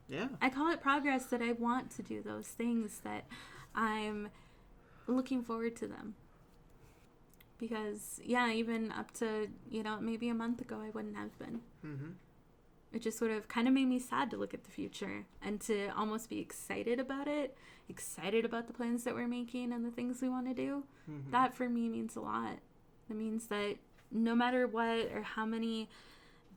Yeah. I call it progress that I want to do those things, that I'm looking forward to them. Because, yeah, even up to, maybe a month ago, I wouldn't have been. Mm-hmm. It just sort of kind of made me sad to look at the future and to almost be excited about it, excited about the plans that we're making and the things we want to do. Mm-hmm. That, for me, means a lot. It means that no matter what or how many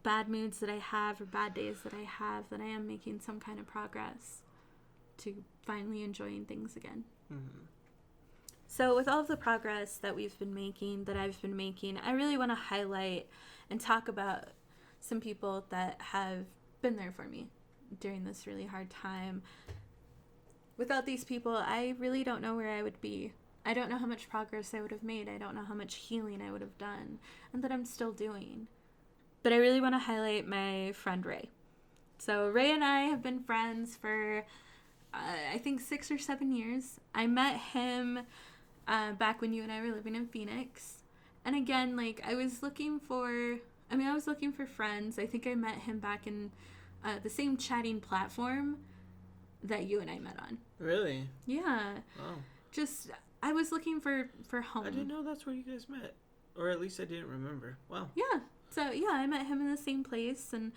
bad moods that I have or bad days that I have, that I am making some kind of progress to finally enjoying things again. Mm-hmm. So with all of the progress that we've been making, that I've been making, I really want to highlight and talk about some people that have been there for me during this really hard time. Without these people, I really don't know where I would be. I don't know how much progress I would have made. I don't know how much healing I would have done, and that I'm still doing. But I really want to highlight my friend Ray. So Ray and I have been friends for I think 6 or 7 years. I met him back when you and I were living in Phoenix. And again, like, I was looking for friends. I think I met him back in the same chatting platform that you and I met on. Really? Yeah. Oh. Just, I was looking for home. I didn't know that's where you guys met. Or at least I didn't remember. Wow. Yeah. So, yeah, I met him in the same place, and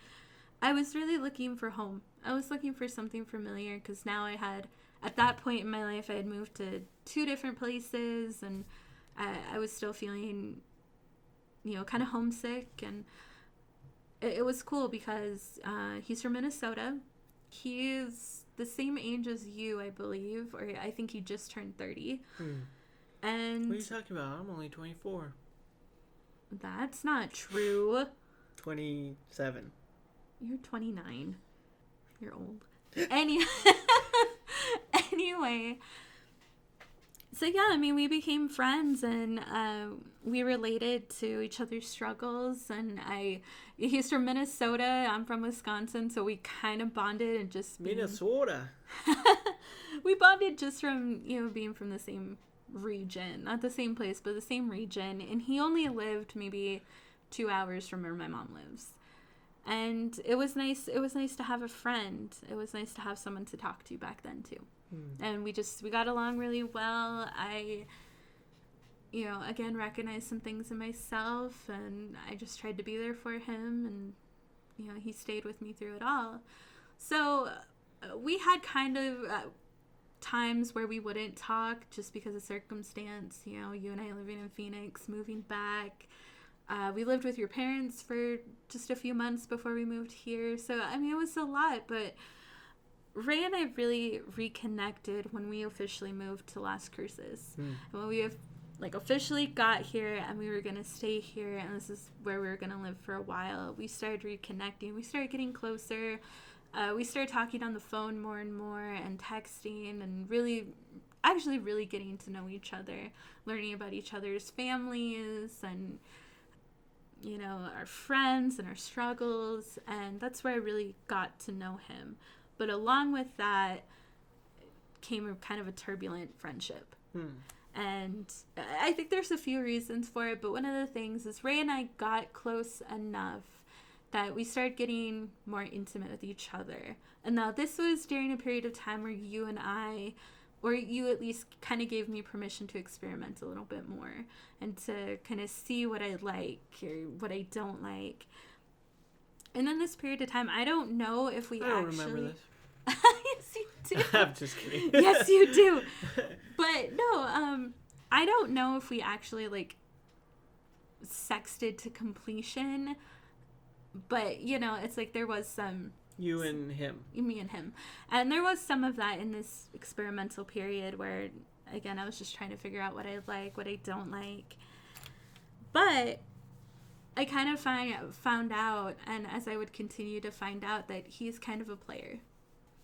I was really looking for home. I was looking for something familiar, because now at that point in my life, I had moved to 2 different places, and I was still feeling, kind of homesick, and it was cool because he's from Minnesota. He's the same age as you, I believe, or I think he just turned 30. And what are you talking about? I'm only 24. That's not true. 27. You're 29. You're old. Anyway, so yeah, I mean, we became friends, and we related to each other's struggles, and he's from Minnesota, I'm from Wisconsin, so we kind of bonded and just Minnesota. we bonded just from, being from the same region, not the same place, but the same region, and he only lived maybe 2 hours from where my mom lives. And it was nice to have a friend. It was nice to have someone to talk to back then too. And we got along really well. I, again, recognized some things in myself, and I just tried to be there for him, and, he stayed with me through it all. So we had kind of times where we wouldn't talk just because of circumstance, you and I living in Phoenix, moving back. We lived with your parents for just a few months before we moved here. So, I mean, it was a lot, but Ray and I really reconnected when we officially moved to Las Cruces. And when we officially got here and we were going to stay here, and this is where we were going to live for a while, we started reconnecting. We started getting closer. We started talking on the phone more and more, and texting, and really getting to know each other, learning about each other's families, and our friends and our struggles, and that's where I really got to know him. But along with that came a kind of a turbulent friendship. And I think there's a few reasons for it, but one of the things is Ray and I got close enough that we started getting more intimate with each other. And now this was during a period of time where you at least kind of gave me permission to experiment a little bit more and to kind of see what I like or what I don't like. And in this period of time, I don't know if we I don't remember this. Yes, you do. I'm just kidding. Yes, you do. But no, I don't know if we actually sexted to completion. But, it's like there was some... You and him. Me and him. And there was some of that in this experimental period where, again, I was just trying to figure out what I like, what I don't like. But I kind of found out, and as I would continue to find out, that he's kind of a player.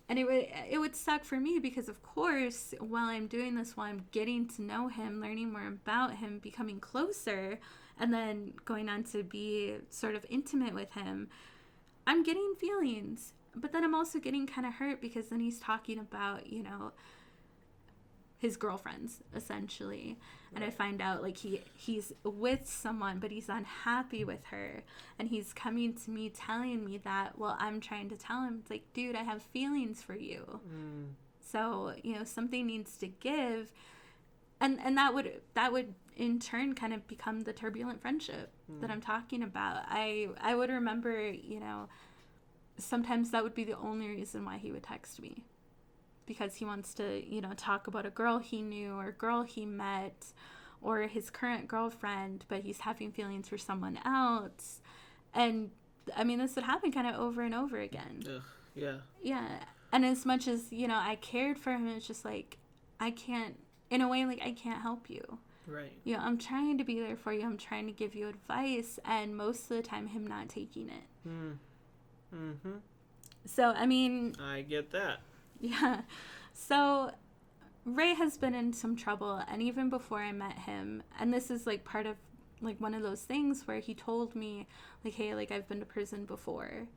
And it would suck for me because, of course, while I'm doing this, while I'm getting to know him, learning more about him, becoming closer, and then going on to be sort of intimate with him, I'm getting feelings. But then I'm also getting kind of hurt because then he's talking about, his girlfriends, essentially. And I find out, he's with someone, but he's unhappy with her. And he's coming to me telling me that, well, I'm trying to tell him, it's like, dude, I have feelings for you. So, something needs to give. And that would in turn kind of become the turbulent friendship that I'm talking about. I would remember, sometimes that would be the only reason why he would text me. Because he wants to, talk about a girl he knew or a girl he met or his current girlfriend, but he's having feelings for someone else. And, I mean, this would happen kind of over and over again. Ugh, yeah. Yeah. And as much as, I cared for him, it's just I can't, in a way, I can't help you. Right. I'm trying to be there for you. I'm trying to give you advice. And most of the time, him not taking it. Mm-hmm. So, I mean... I get that. Yeah. So Ray has been in some trouble, and even before I met him, and this is part of one of those things where he told me hey, I've been to prison before.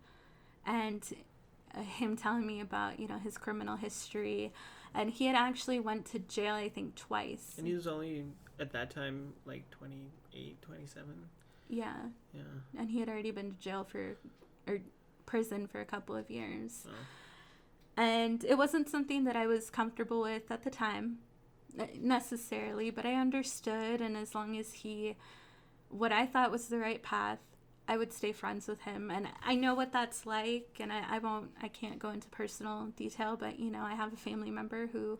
And him telling me about, his criminal history. And he had actually went to jail, I think, twice. And he was only, at that time, like 28, 27. Yeah. Yeah. And he had already been to jail or prison for a couple of years. Oh. And it wasn't something that I was comfortable with at the time, necessarily, but I understood. And as long as what I thought was the right path, I would stay friends with him. And I know what that's like, and I can't go into personal detail, but, I have a family member who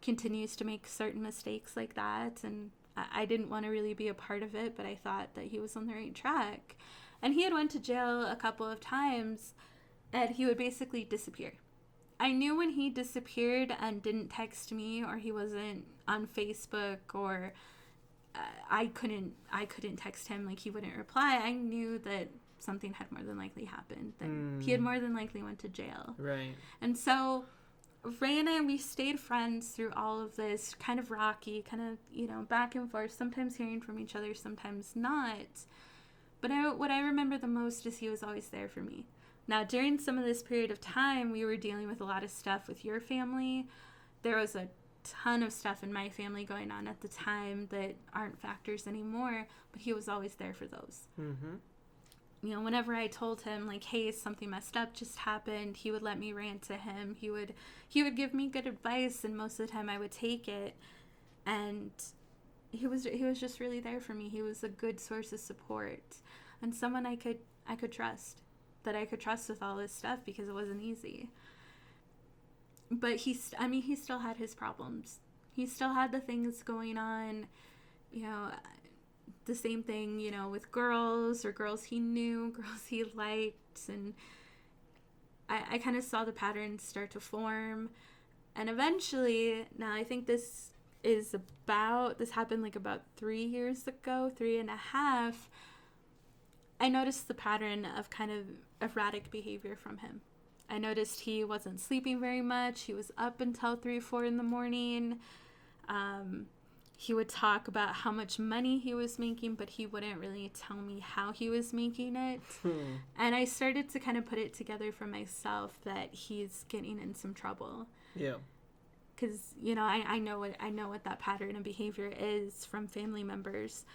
continues to make certain mistakes like that, and I didn't want to really be a part of it, but I thought that he was on the right track. And he had went to jail a couple of times, and he would basically disappear. I knew when he disappeared and didn't text me, or he wasn't on Facebook, or I couldn't text him, like he wouldn't reply, I knew that something had more than likely happened, that he had more than likely went to jail. Right. And so Ray and I, we stayed friends through all of this, kind of rocky, kind of, back and forth, sometimes hearing from each other, sometimes not. But what I remember the most is he was always there for me. Now, during some of this period of time, we were dealing with a lot of stuff with your family. There was a ton of stuff in my family going on at the time that aren't factors anymore, but he was always there for those. Mm-hmm. Whenever I told him, like, hey, something messed up just happened, he would let me rant to him. He would give me good advice, and most of the time I would take it. And he was just really there for me. He was a good source of support, and someone I could trust, that I could trust with all this stuff, because it wasn't easy. But he still had his problems. He still had the things going on, the same thing, with girls, or girls he knew, girls he liked. And I kind of saw the patterns start to form. And eventually, now I think this happened like about 3 years ago, 3.5. I noticed the pattern of kind of erratic behavior from him. I noticed he wasn't sleeping very much. He was up until 3, 4 in the morning. He would talk about how much money he was making, but he wouldn't really tell me how he was making it. And I started to kind of put it together for myself that he's getting in some trouble. Yeah. Because, I know what that pattern of behavior is from family members.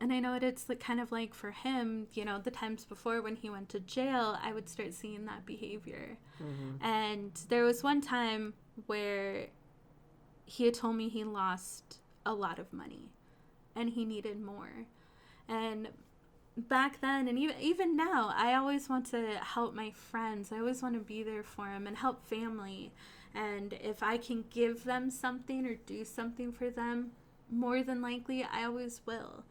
And I know what it's kind of like for him, the times before when he went to jail, I would start seeing that behavior. Mm-hmm. And there was one time where he had told me he lost a lot of money and he needed more. And back then, and even now, I always want to help my friends. I always want to be there for them and help family. And if I can give them something or do something for them, more than likely, I always will.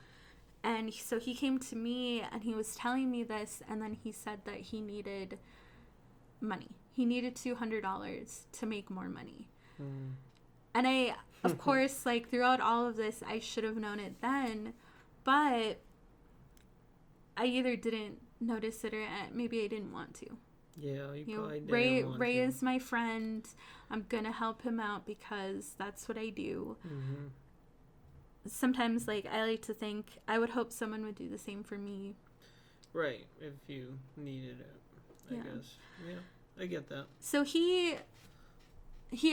And so he came to me and he was telling me this, and then he said that he needed money. He needed $200 to make more money. Mm. And I, of course, like throughout all of this, I should have known it then, but I either didn't notice it or maybe I didn't want to. Yeah, you probably didn't Ray, want Ray to. is my friend. I'm going to help him out because that's what I do. Mm-hmm. Sometimes, like, I like to think, I would hope someone would do the same for me. Right, if you needed it, I guess. Yeah, I get that. So he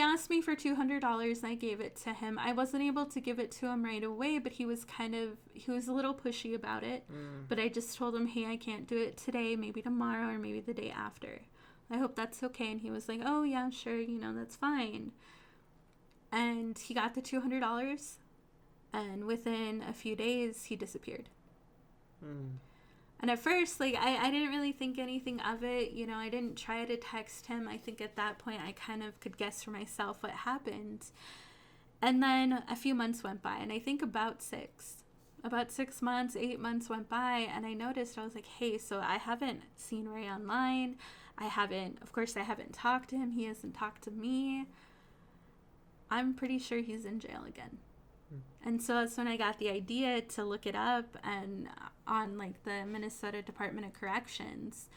asked me for $200, and I gave it to him. I wasn't able to give it to him right away, but he was a little pushy about it. But I just told him, hey, I can't do it today, maybe tomorrow, or maybe the day after. I hope that's okay. And he was like, oh, yeah, sure, that's fine. And he got the $200. And within a few days, he disappeared. And at first, like, I didn't really think anything of it. I didn't try to text him. I think at that point, I kind of could guess for myself what happened. And then a few months went by. And I think about 6 months, 8 months went by. And I noticed, I was like, hey, so I haven't seen Ray online. I haven't talked to him. He hasn't talked to me. I'm pretty sure he's in jail again. And so that's when I got the idea to look it up, and on like the Minnesota Department of Corrections,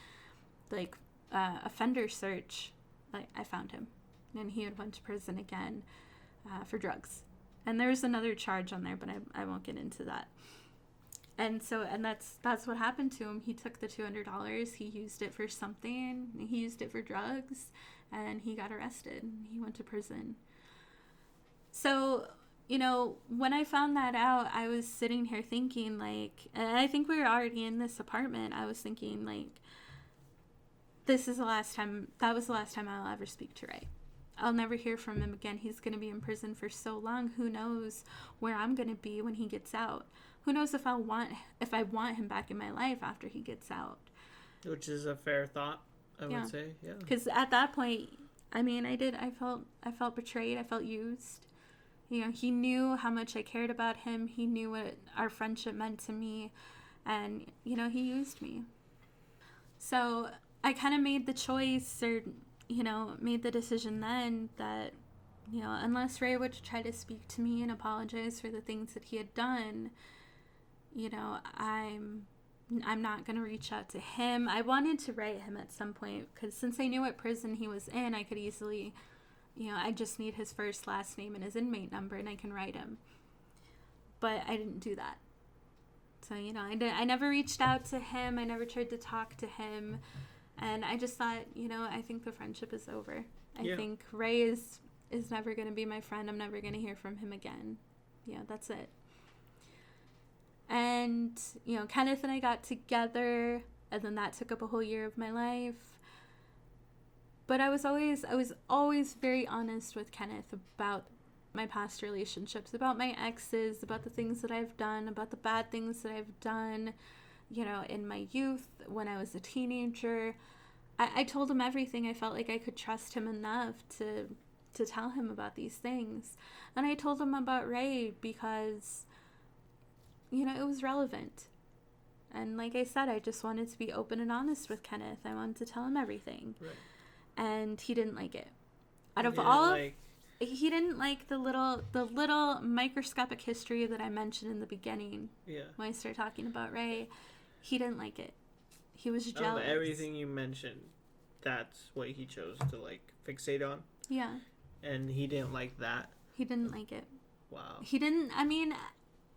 like offender search, like I found him, and he had went to prison again for drugs. And there was another charge on there, but I won't get into that. And that's what happened to him. He took the $200, he used it for something, he used it for drugs, and he got arrested. He went to prison. So, when I found that out, I was sitting here thinking, like, and I think we were already in this apartment, I was thinking, like, that was the last time I'll ever speak to Ray. I'll never hear from him again. He's going to be in prison for so long. Who knows where I'm going to be when he gets out? Who knows if I want him back in my life after he gets out? Which is a fair thought, I would say. Yeah. Because at that point, I felt betrayed. I felt used. He knew how much I cared about him. He knew what our friendship meant to me, and he used me. So I kind of made the choice, or made the decision then that, unless Ray would try to speak to me and apologize for the things that he had done, I'm not going to reach out to him. I wanted to write him at some point, because since I knew what prison he was in, I could easily, I just need his first, last name, and his inmate number, and I can write him. But I didn't do that. So, I never reached out to him. I never tried to talk to him. And I just thought, I think the friendship is over. I think Ray is never going to be my friend. I'm never going to hear from him again. That's it. And, Kenneth and I got together, and then that took up a whole year of my life. But I was always very honest with Kenneth about my past relationships, about my exes, about the things that I've done, about the bad things that I've done, in my youth, when I was a teenager. I told him everything. I felt like I could trust him enough to tell him about these things. And I told him about Ray because, it was relevant. And like I said, I just wanted to be open and honest with Kenneth. I wanted to tell him everything. Right. And he didn't like it. He didn't like the little microscopic history that I mentioned in the beginning. Yeah. When I started talking about Ray, he didn't like it. He was jealous. Everything you mentioned, that's what he chose to fixate on. Yeah. And he didn't like that. He didn't like it. Wow. He didn't. I mean,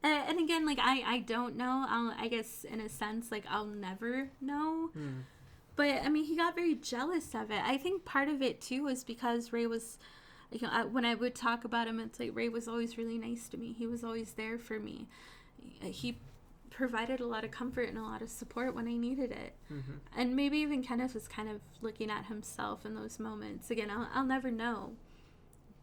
and again, I don't know. I guess in a sense, I'll never know. But I mean, he got very jealous of it. I think part of it too was because Ray was. When I would talk about him, it's Ray was always really nice to me. He was always there for me. He provided a lot of comfort and a lot of support when I needed it. Mm-hmm. And maybe even Kenneth was kind of looking at himself in those moments. Again, I'll never know.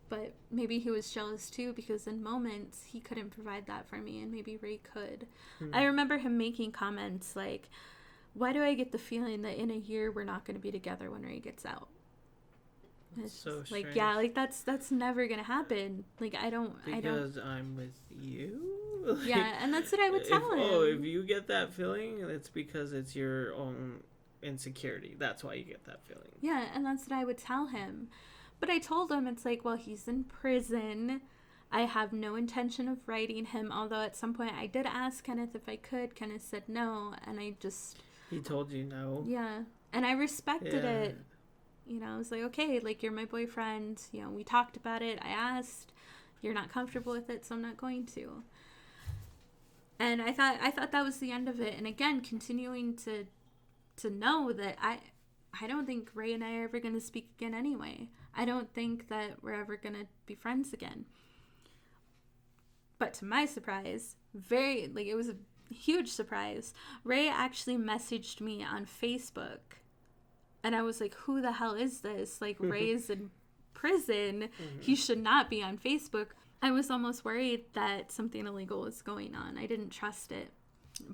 But maybe he was jealous too, because in moments he couldn't provide that for me, and maybe Ray could. Mm-hmm. I remember him making comments like, why do I get the feeling that in a year we're not going to be together when Ray gets out? It's so strange. That's never gonna happen. Because I'm with you. Yeah, and that's what I would tell him. If you get that feeling, it's because it's your own insecurity. That's why you get that feeling. Yeah, and that's what I would tell him. But I told him, it's well, he's in prison. I have no intention of writing him. Although at some point I did ask Kenneth if I could. Kenneth said no, and He told you no. Yeah, and I respected it. I was okay, you're my boyfriend. We talked about it. I asked. You're not comfortable with it, so I'm not going to. And I thought that was the end of it. And again, continuing to know that I don't think Ray and I are ever going to speak again anyway. I don't think that we're ever going to be friends again. But to my surprise, it was a huge surprise. Ray actually messaged me on Facebook. And I was who the hell is this? Ray's in prison. Mm-hmm. He should not be on Facebook. I was almost worried that something illegal was going on. I didn't trust it.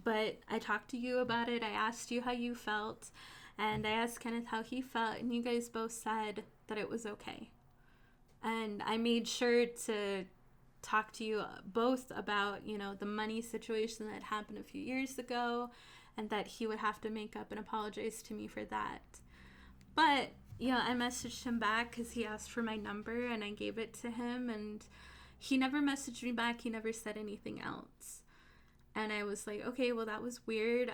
But I talked to you about it. I asked you how you felt. And I asked Kenneth how he felt. And you guys both said that it was okay. And I made sure to talk to you both about, the money situation that happened a few years ago. And that he would have to make up and apologize to me for that. But, I messaged him back because he asked for my number, and I gave it to him, and he never messaged me back. He never said anything else. And I was okay, well, that was weird.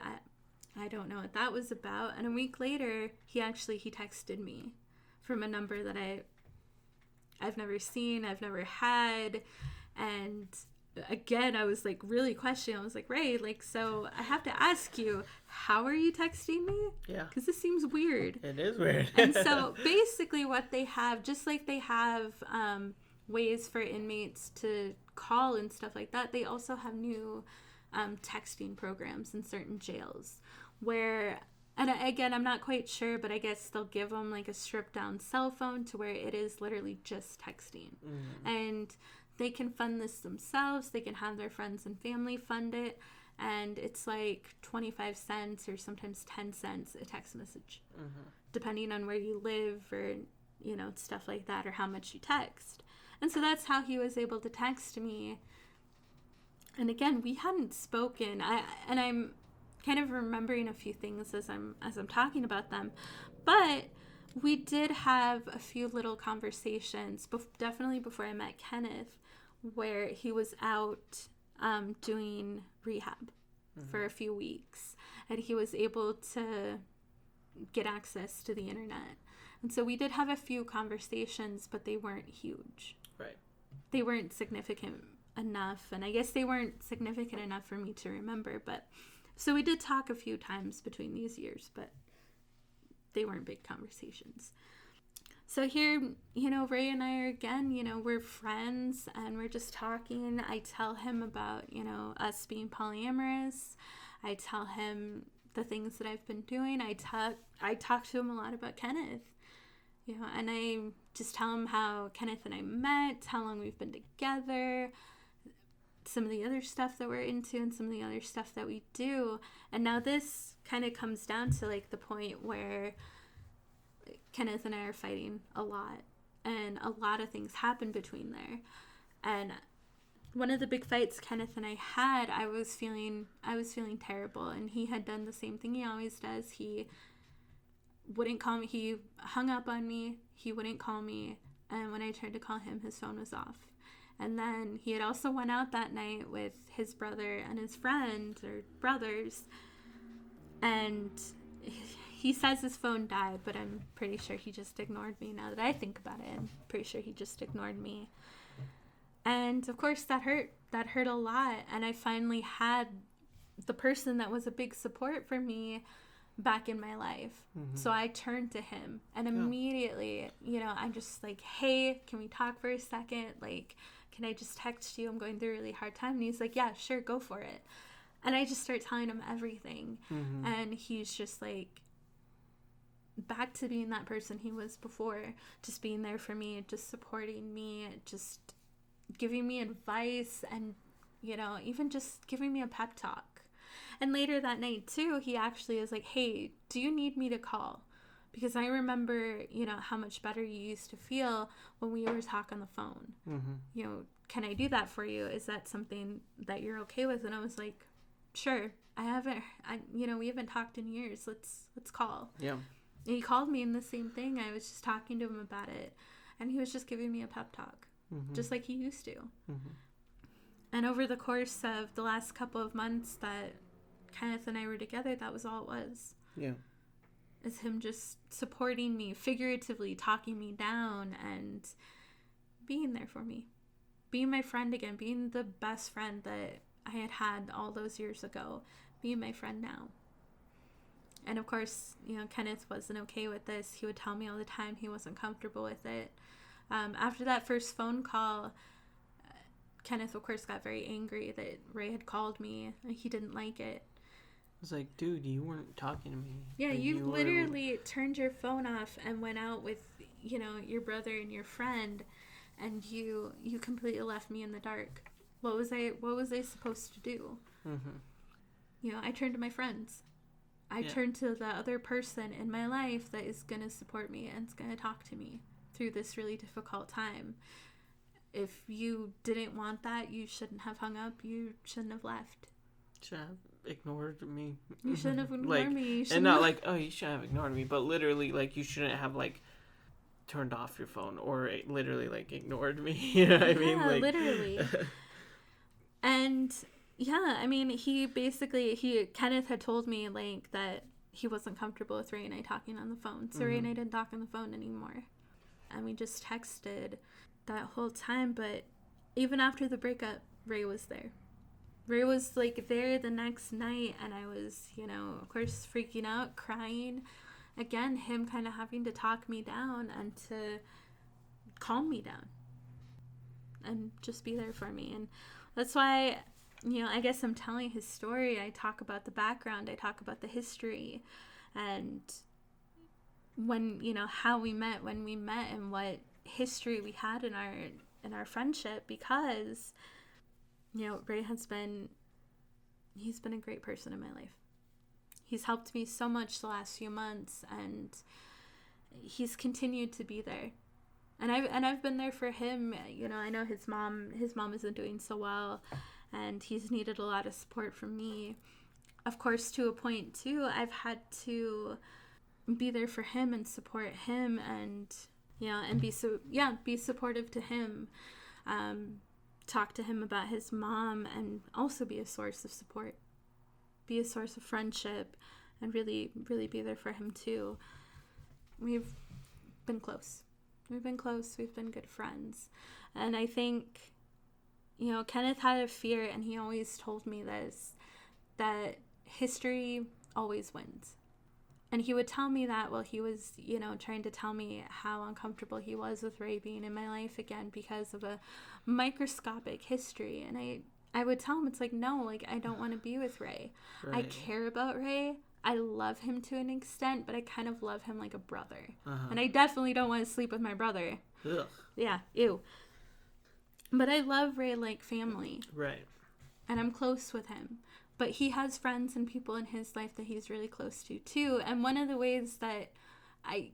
I don't know what that was about. And a week later, he texted me from a number that I've never seen, I've never had, and again, I was like really questioning. I was like, Ray, like, so I have to ask you, how are you texting me? Yeah. Because this seems weird. It is weird. And so basically what they have, just like they have ways for inmates to call and stuff like that, they also have new texting programs in certain jails where, and again, I'm not quite sure, but I guess they'll give them like a stripped down cell phone to where it is literally just texting. And they can fund this themselves. They can have their friends and family fund it. And it's like 25 cents or sometimes 10 cents a text message, depending on where you live or, you know, stuff like that, or how much you text. And so that's how he was able to text me. And again, we hadn't spoken. I'm kind of remembering a few things as I'm talking about them. But we did have a few little conversations, definitely before I met Kenneth, where he was out doing rehab for a few weeks, and he was able to get access to the internet. And so we did have a few conversations, but they weren't huge. Right. They weren't significant enough, and I guess they weren't significant enough for me to remember. But so we did talk a few times between these years, but they weren't big conversations. So here, you know, Ray and I are again, you know, we're friends and we're just talking. I tell him about, you know, us being polyamorous. I tell him the things that I've been doing. I talk to him a lot about Kenneth, you know, and I just tell him how Kenneth and I met, how long we've been together, some of the other stuff that we're into and some of the other stuff that we do. And now this kind of comes down to like the point where Kenneth and I are fighting a lot, and a lot of things happen between there. And one of the big fights Kenneth and I had, I was feeling terrible, and he had done the same thing he always does. He wouldn't call me. He hung up on me. He wouldn't call me, and when I tried to call him, his phone was off. And then he had also went out that night with his brother and his friend, or brothers, and he says his phone died, but I'm pretty sure he just ignored me. Now that I think about it, I'm pretty sure he just ignored me. And of course that hurt a lot. And I finally had the person that was a big support for me back in my life. So I turned to him, and immediately, you know, I'm just like, hey, can we talk for a second? Like, can I just text you? I'm going through a really hard time. And he's like, yeah, sure, go for it. And I just start telling him everything. And he's just like, back to being that person he was before, just being there for me, just supporting me, just giving me advice, and, you know, even just giving me a pep talk. And later that night too, he actually is like, hey, do you need me to call? Because I remember, you know, how much better you used to feel when we were talking on the phone. You know, can I do that for you? Is that something that you're okay with? And I was like, sure. We haven't talked in years. Let's call. Yeah. And he called me, and the same thing. I was just talking to him about it, and he was just giving me a pep talk, just like he used to. And over the course of the last couple of months that Kenneth and I were together, that was all it was. Yeah. Is him just supporting me, figuratively talking me down, and being there for me. Being my friend again, being the best friend that I had all those years ago, being my friend now. And of course, you know, Kenneth wasn't okay with this. He would tell me all the time he wasn't comfortable with it. After that first phone call, Kenneth, of course, got very angry that Ray had called me. He didn't like it. I was like, dude, you weren't talking to me. Yeah, like, you literally turned your phone off and went out with, you know, your brother and your friend, and you completely left me in the dark. What was I supposed to do? You know, I turned to my friends. I turned to the other person in my life that is going to support me and is going to talk to me through this really difficult time. If you didn't want that, you shouldn't have hung up. You shouldn't have left. Should have ignored me. You shouldn't have ignored me. And not like, oh, you shouldn't have ignored me, but literally, like, you shouldn't have, like, turned off your phone or literally, like, ignored me. You know what I mean? Like, literally. And yeah, I mean, Kenneth had told me, like, that he wasn't comfortable with Ray and I talking on the phone. So Ray and I didn't talk on the phone anymore. And we just texted that whole time. But even after the breakup, Ray was there. Ray was like there the next night, and I was, of course, freaking out, crying. Again, him kind of having to talk me down and to calm me down and just be there for me. And that's why, I guess I'm telling his story. I talk about the background, I talk about the history, and when, how we met, when we met, and what history we had in our friendship, because Ray he's been a great person in my life. He's helped me so much the last few months, and he's continued to be there. And I've been there for him. I know his mom isn't doing so well, and he's needed a lot of support from me. Of course, to a point too, I've had to be there for him and support him, and be supportive to him. Talk to him about his mom, and also be a source of support, be a source of friendship, and really, really be there for him too. We've been close. We've been good friends. And I think, Kenneth had a fear, and he always told me this, that history always wins. And he would tell me that while he was, trying to tell me how uncomfortable he was with Ray being in my life again because of a microscopic history. And I would tell him, it's like, no, like, I don't want to be with Ray. Right. I care about Ray. I love him to an extent, but I kind of love him like a brother. Uh-huh. And I definitely don't want to sleep with my brother. Ugh. Yeah, ew. But I love Ray like family. Right. And I'm close with him. But he has friends and people in his life that he's really close to too. And one of the ways that I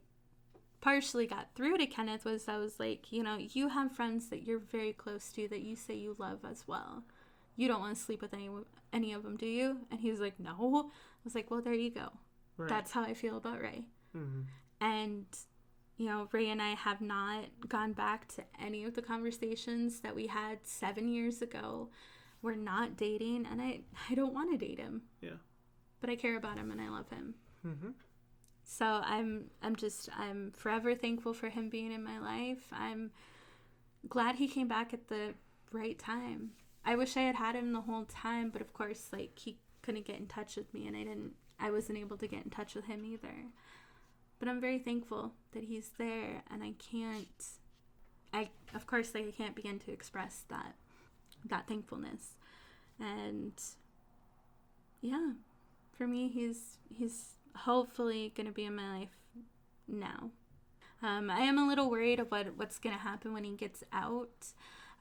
partially got through to Kenneth was I was like, you have friends that you're very close to that you say you love as well. You don't want to sleep with any of them, do you? And he was like, no. I was like, well, there you go. Right. That's how I feel about Ray. Mm-hmm. And, Ray and I have not gone back to any of the conversations that we had 7 years ago. We're not dating, and I don't want to date him. Yeah. But I care about him, and I love him. Mm-hmm. So I'm forever thankful for him being in my life. I'm glad he came back at the right time. I wish I had him the whole time, but of course, like, he couldn't get in touch with me, and I wasn't able to get in touch with him either. But I'm very thankful that he's there, and I can't begin to express that thankfulness. And yeah, for me, he's hopefully gonna be in my life now. I am a little worried of what's gonna happen when he gets out.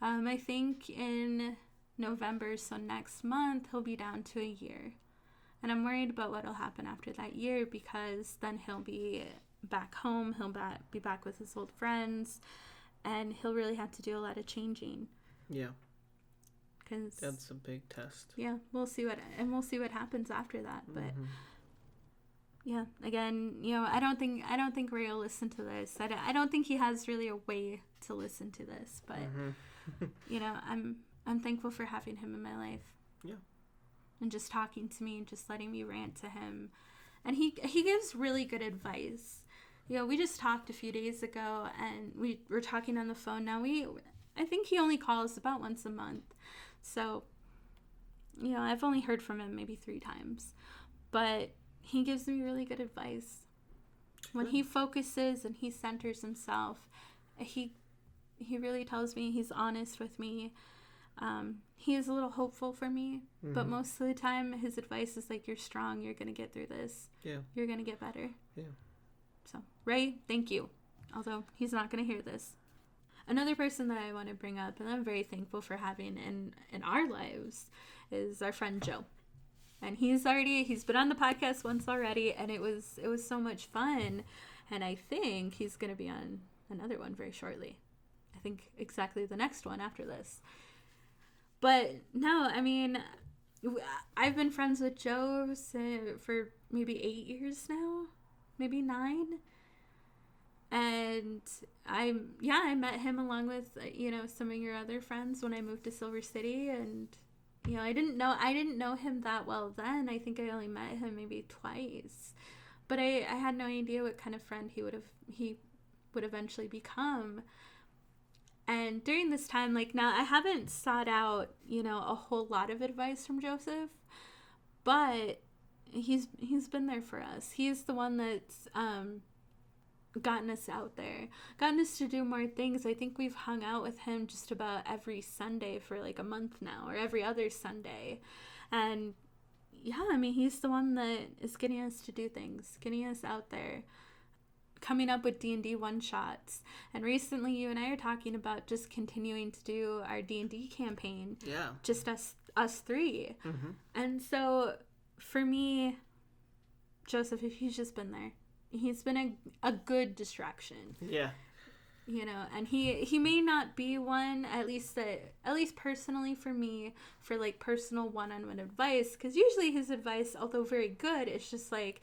I think in November, so next month, he'll be down to a year, and I'm worried about what'll happen after that year, because then he'll be back home, he'll be back with his old friends, and he'll really have to do a lot of changing. Yeah. That's a big test. Yeah, we'll see what happens after that. But yeah, again, I don't think Ray will listen to this. I don't think he has really a way to listen to this. But I'm thankful for having him in my life. Yeah. And just talking to me and just letting me rant to him, and he gives really good advice. We just talked a few days ago, and we were talking on the phone. Now I think he only calls about once a month. So, I've only heard from him maybe 3 times, but he gives me really good advice. When he focuses and he centers himself, he really tells me, he's honest with me. He is a little hopeful for me, but most of the time his advice is like, you're strong, you're going to get through this. Yeah. You're going to get better. Yeah. So, Ray, thank you. Although he's not going to hear this. Another person that I want to bring up, and I'm very thankful for having in our lives, is our friend Joe. And he's been on the podcast once already, and it was so much fun. And I think he's going to be on another one very shortly. I think exactly the next one after this. But no, I mean, I've been friends with Joe for maybe 8 years now, maybe 9. And I met him along with, some of your other friends when I moved to Silver City. And, I didn't know him that well then. I think I only met him maybe twice. But I had no idea what kind of friend he would eventually become. And during this time, like, now I haven't sought out, a whole lot of advice from Joseph, but he's been there for us. He's the one that's gotten us out there, gotten us to do more things. I think we've hung out with him just about every Sunday for like a month now, or every other Sunday. And yeah, I mean, he's the one that is getting us to do things, getting us out there, coming up with D&D one-shots. And recently you and I are talking about just continuing to do our D&D campaign. Yeah. Just us three. Mm-hmm. And so for me, Joseph, he's just been there. He's been a good distraction. Yeah. And he may not be one, at least personally for me, for like personal one-on-one advice, because usually his advice, although very good, it's just like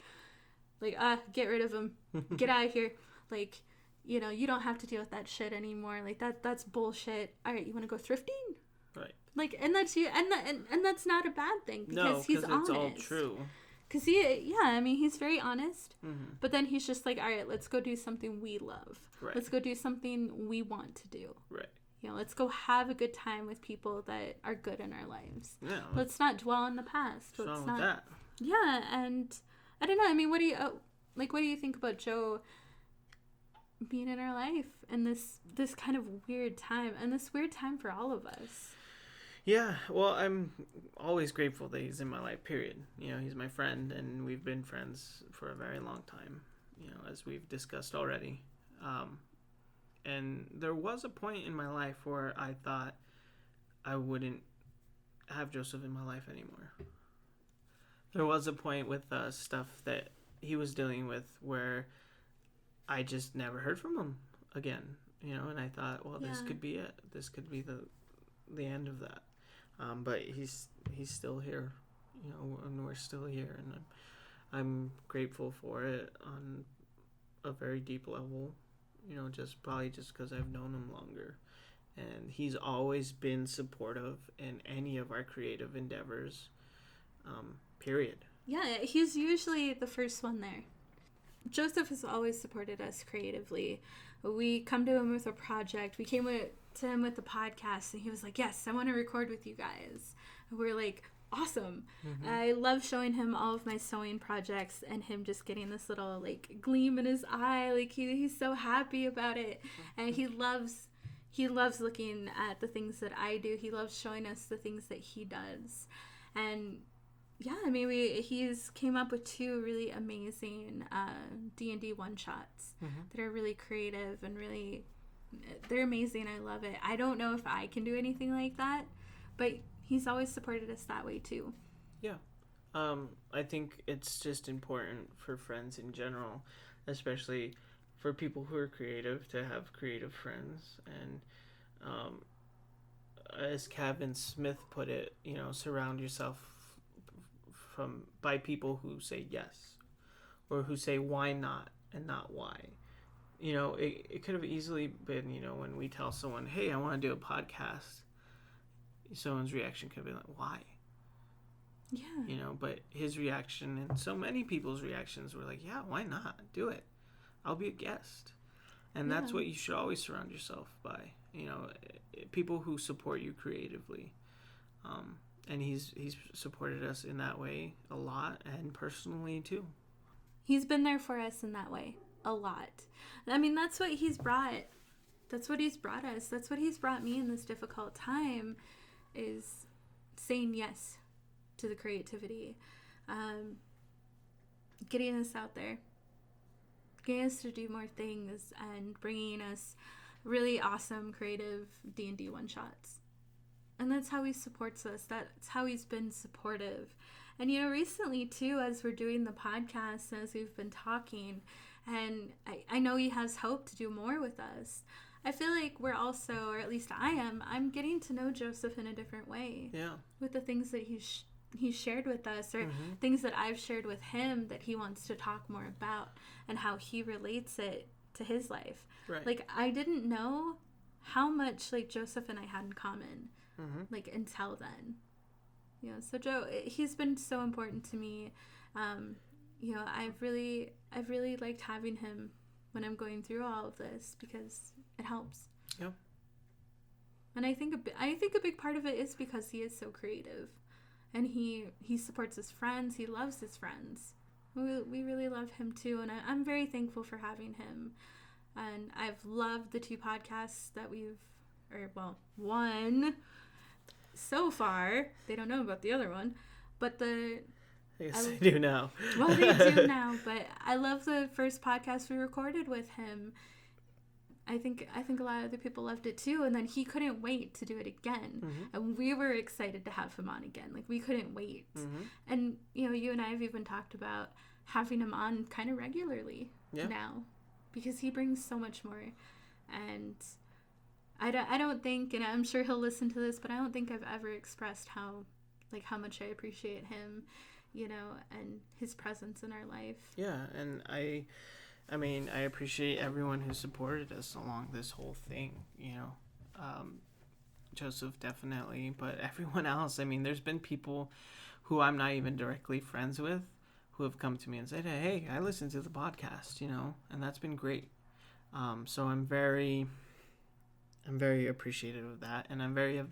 get rid of him, get out of here, like, you don't have to deal with that shit anymore, like that's bullshit. All right, you want to go thrifting, right? Like, and that's you, and that's not a bad thing, because he's honest. It's all true. Because he's very honest, mm-hmm. But then he's just like, all right, let's go do something we love. Right. Let's go do something we want to do. Right. Let's go have a good time with people that are good in our lives. Yeah. Let's not dwell on the past. What's wrong with that? Yeah, and I don't know. I mean, what do you think about Joe being in our life in this kind of weird time, and this weird time for all of us? Yeah, well, I'm always grateful that he's in my life, period. He's my friend, and we've been friends for a very long time, as we've discussed already. And there was a point in my life where I thought I wouldn't have Joseph in my life anymore. There was a point with stuff that he was dealing with where I just never heard from him again, and I thought, well, This could be it. This could be the end of that. But he's still here, and we're still here, and I'm grateful for it on a very deep level, just because I've known him longer, and he's always been supportive in any of our creative endeavors, period. Yeah, he's usually the first one there. Joseph has always supported us creatively. We come to him with a project. We came to him with the podcast, and he was like, yes, I want to record with you guys. And we're like, awesome. Mm-hmm. I love showing him all of my sewing projects, and him just getting this little like gleam in his eye, like he's so happy about it. And he loves looking at the things that I do. He loves showing us the things that he does. And yeah, I mean, he's came up with 2 really amazing D&D one-shots, mm-hmm. that are really creative and really, they're amazing. I love it. I don't know if I can do anything like that, but he's always supported us that way too. Yeah. I think it's just important for friends in general, especially for people who are creative, to have creative friends. And as Kevin Smith put it, surround yourself by people who say yes, or who say why not and not why. It could have easily been, when we tell someone, hey, I want to do a podcast, someone's reaction could be like, why? Yeah. But his reaction, and so many people's reactions, were like, yeah, why not? Do it. I'll be a guest. And that's what you should always surround yourself by, people who support you creatively. And he's supported us in that way a lot, and personally too. He's been there for us in that way a lot. I mean, that's what he's brought. That's what he's brought us. That's what he's brought me in this difficult time, is saying yes to the creativity, getting us out there, getting us to do more things, and bringing us really awesome creative D&D one-shots. And that's how he supports us. That's how he's been supportive. And, recently, too, as we're doing the podcast, as we've been talking, and I know he has hope to do more with us, I feel like we're also, or at least I'm getting to know Joseph in a different way. Yeah. With the things that he's shared with us, or mm-hmm. things that I've shared with him that he wants to talk more about, and how he relates it to his life. Right. Like, I didn't know how much, like, Joseph and I had in common. Mm-hmm. Like, until then. So Joe, he's been so important to me. I've really liked having him when I'm going through all of this, because it helps. Yeah. And I think a big part of it is because he is so creative, and he supports his friends. He loves his friends. We really love him too, and I'm very thankful for having him. And I've loved the 2 podcasts that one so far. They don't know about the other one, but Yes, I do now. Well, they do now, but I love the first podcast we recorded with him. I think a lot of other people loved it too, and then he couldn't wait to do it again. Mm-hmm. And we were excited to have him on again. Like, we couldn't wait. Mm-hmm. And, you and I have even talked about having him on kind of regularly now, because he brings so much more. And I don't think, and I'm sure he'll listen to this, but I don't think I've ever expressed how much I appreciate him, and his presence in our life. Yeah, and I appreciate everyone who supported us along this whole thing, Joseph definitely, but everyone else. I mean, there's been people who I'm not even directly friends with who have come to me and said, hey, I listened to the podcast, and that's been great. So I'm very appreciative of that, and I'm very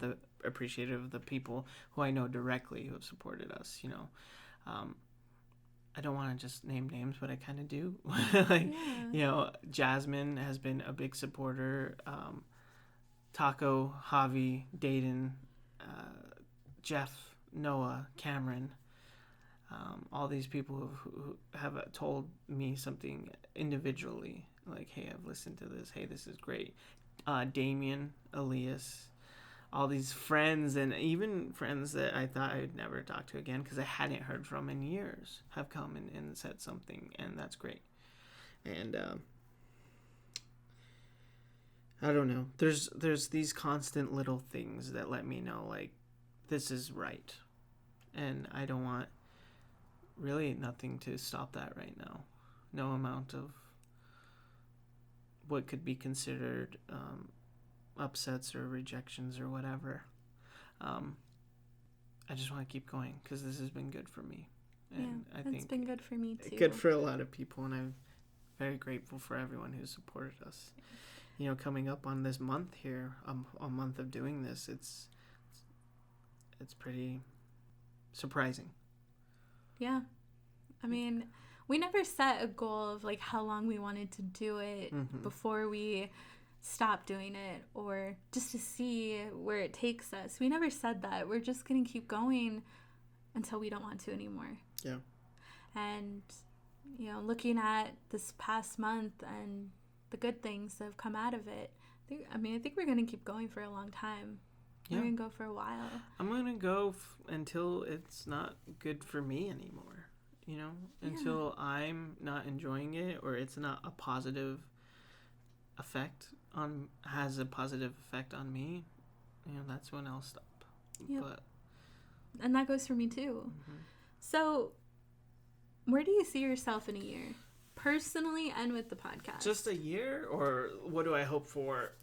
appreciative of the people who I know directly who have supported us, I don't want to just name names, but I kind of do. Jasmine has been a big supporter. Taco, Javi, Dayton, Jeff, Noah, Cameron, all these people who have told me something individually, like, hey, I've listened to this. Hey, this is great. Damien, Elias, all these friends, and even friends that I thought I'd never talk to again because I hadn't heard from in years, have come and said something, and that's great. And I don't know. There's these constant little things that let me know, like, this is right, and I don't want really nothing to stop that right now. No amount of what could be considered upsets or rejections or whatever. I just want to keep going because this has been good for me, and I think it's been good for me too. Good for a lot of people, and I'm very grateful for everyone who supported us. Coming up on this month here, a month of doing this, it's pretty surprising. Yeah, I mean, we never set a goal of like how long we wanted to do it before we stop doing it, or just to see where it takes us. We never said that. We're just gonna keep going until we don't want to anymore. Yeah. And looking at this past month and the good things that have come out of it, I think we're gonna keep going for a long time. Yeah. We're gonna go for a while. I'm gonna go until it's not good for me anymore, until I'm not enjoying it, or it's not a positive has a positive effect on me. That's when I'll stop. Yep. And that goes for me too. So where do you see yourself in a year, personally and with the podcast? Just a year, or what do I hope for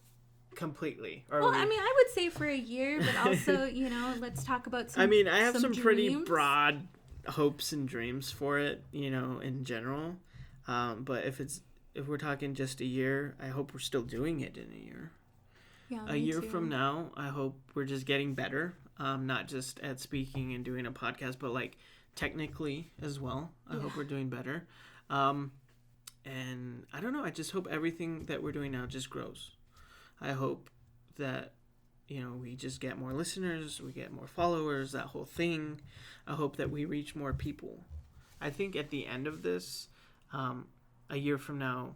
completely? I would say for a year, but also, let's talk about some I have some dreams. Pretty broad hopes and dreams for it, in general. But if we're talking just a year, I hope we're still doing it in a year. Yeah, a year from now, I hope we're just getting better, not just at speaking and doing a podcast, but like technically as well. I hope we're doing better. And I don't know, I just hope everything that we're doing now just grows. I hope that, we just get more listeners, we get more followers, that whole thing. I hope that we reach more people. I think at the end of this, a year from now,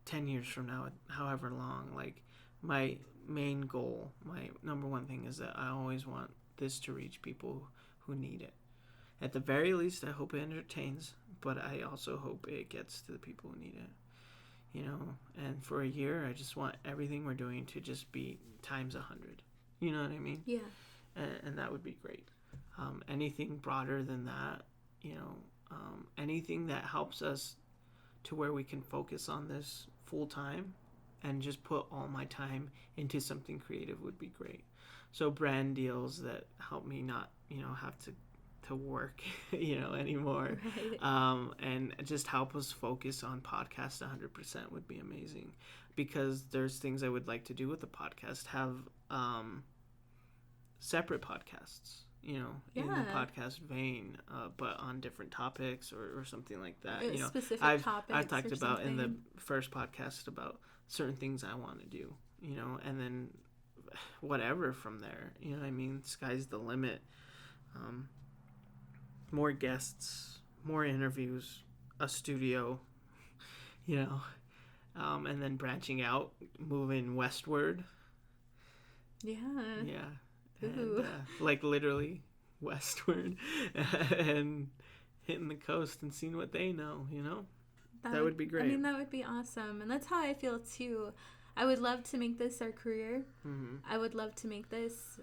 10 years from now, however long, like, my main goal, my number one thing is that I always want this to reach people who need it. At the very least, I hope it entertains, but I also hope it gets to the people who need it. And for a year, I just want everything we're doing to just be times 100. You know what I mean? Yeah. And that would be great. Anything broader than that, anything that helps us to where we can focus on this full time and just put all my time into something creative would be great. So brand deals that help me not, have to work, anymore. Right. And just help us focus on podcast 100% would be amazing, because there's things I would like to do with the podcast, have separate podcasts, in the podcast vein, but on different topics or something like that. Specific I've topics talked or about in the something. first podcast about certain things I want to do, and then whatever from there. You know what I mean? Sky's the limit. More guests, more interviews, a studio, and then branching out, moving westward. Yeah. And like literally westward, and hitting the coast and seeing what they know. That would be great. I mean, that would be awesome, and that's how I feel too. I would love to make this our career. Mm-hmm. I would love to make this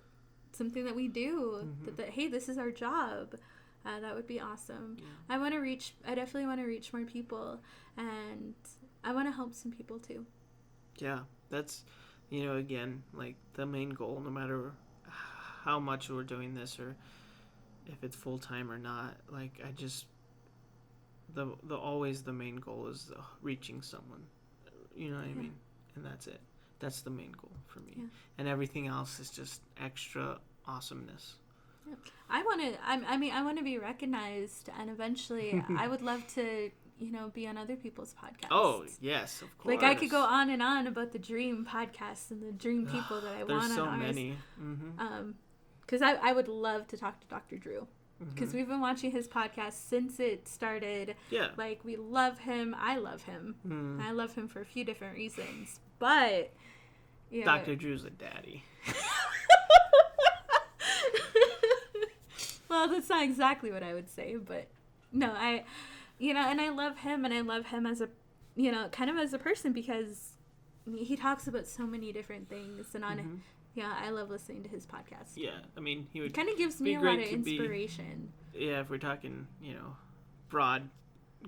something that we do. Mm-hmm. That hey, this is our job. That would be awesome. Yeah. I definitely want to reach more people, and I want to help some people too. Yeah, that's, again, like the main goal, no matter how much we're doing this or if it's full time or not. Like, I just, always the main goal is reaching someone. You know what I mean? And that's it. That's the main goal for me. Yeah. And everything else is just extra awesomeness. Yeah. I want to be recognized, and eventually I would love to, be on other people's podcasts. Oh, yes, of course. Like, I could go on and on about the dream podcasts and the dream people that I want on ours. There's so many. Mm-hmm. Because I would love to talk to Dr. Drew. Because we've been watching his podcast since it started. Yeah. Like, we love him. I love him. Mm. I love him for a few different reasons. But, Dr. Drew's a daddy. Well, that's not exactly what I would say, but no, and I love him, and I love him as a, kind of as a person, because he talks about so many different things, and I love listening to his podcast. Yeah, I mean, he would. It kind of gives me a lot of inspiration. If we're talking, broad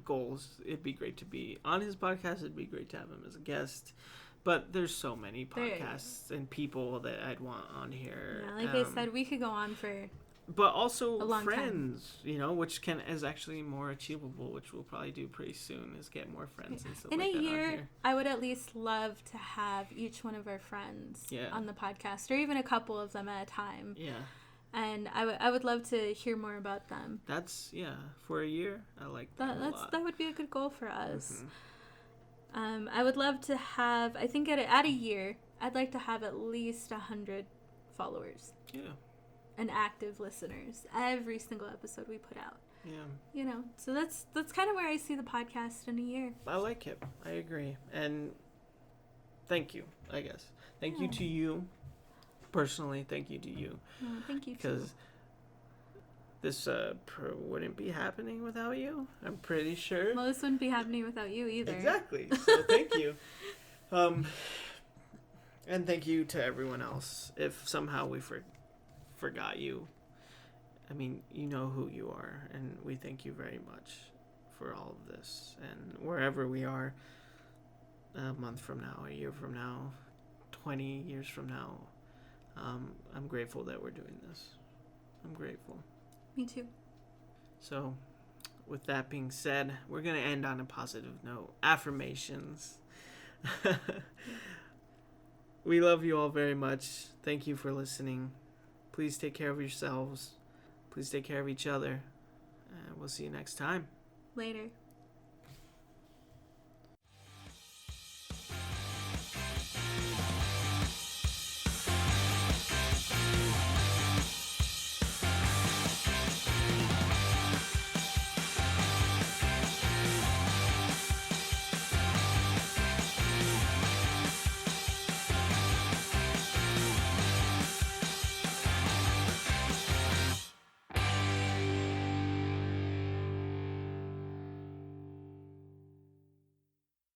goals, it'd be great to be on his podcast. It'd be great to have him as a guest. But there's so many podcasts and people that I'd want on here. Yeah, like I said, we could go on for. But also friends, time. Which is actually more achievable, which we'll probably do pretty soon, is get more friends and stuff in like that a year, on here. I would at least love to have each one of our friends on the podcast, or even a couple of them at a time. Yeah. And I would love to hear more about them. That's, for a year, I like that a lot. That would be a good goal for us. Mm-hmm. I would love to have, I think at a year, I'd like to have at least 100 followers. Yeah. And active listeners every single episode we put out. Yeah. So that's kind of where I see the podcast in a year. I like it. I agree. And thank you, I guess. Thank you to you. Personally, thank you to you. Thank you, because this wouldn't be happening without you, I'm pretty sure. Well, this wouldn't be happening without you either. Exactly. So thank you. And thank you to everyone else. If somehow we forgot you, I mean, you know who you are, and we thank you very much for all of this. And wherever we are, a month from now, a year from now, 20 years from now, I'm grateful that we're doing this. I'm grateful. Me too. So, with that being said, we're going to end on a positive note. Affirmations. We love you all very much. Thank you for listening. Please take care of yourselves. Please take care of each other. And we'll see you next time. Later.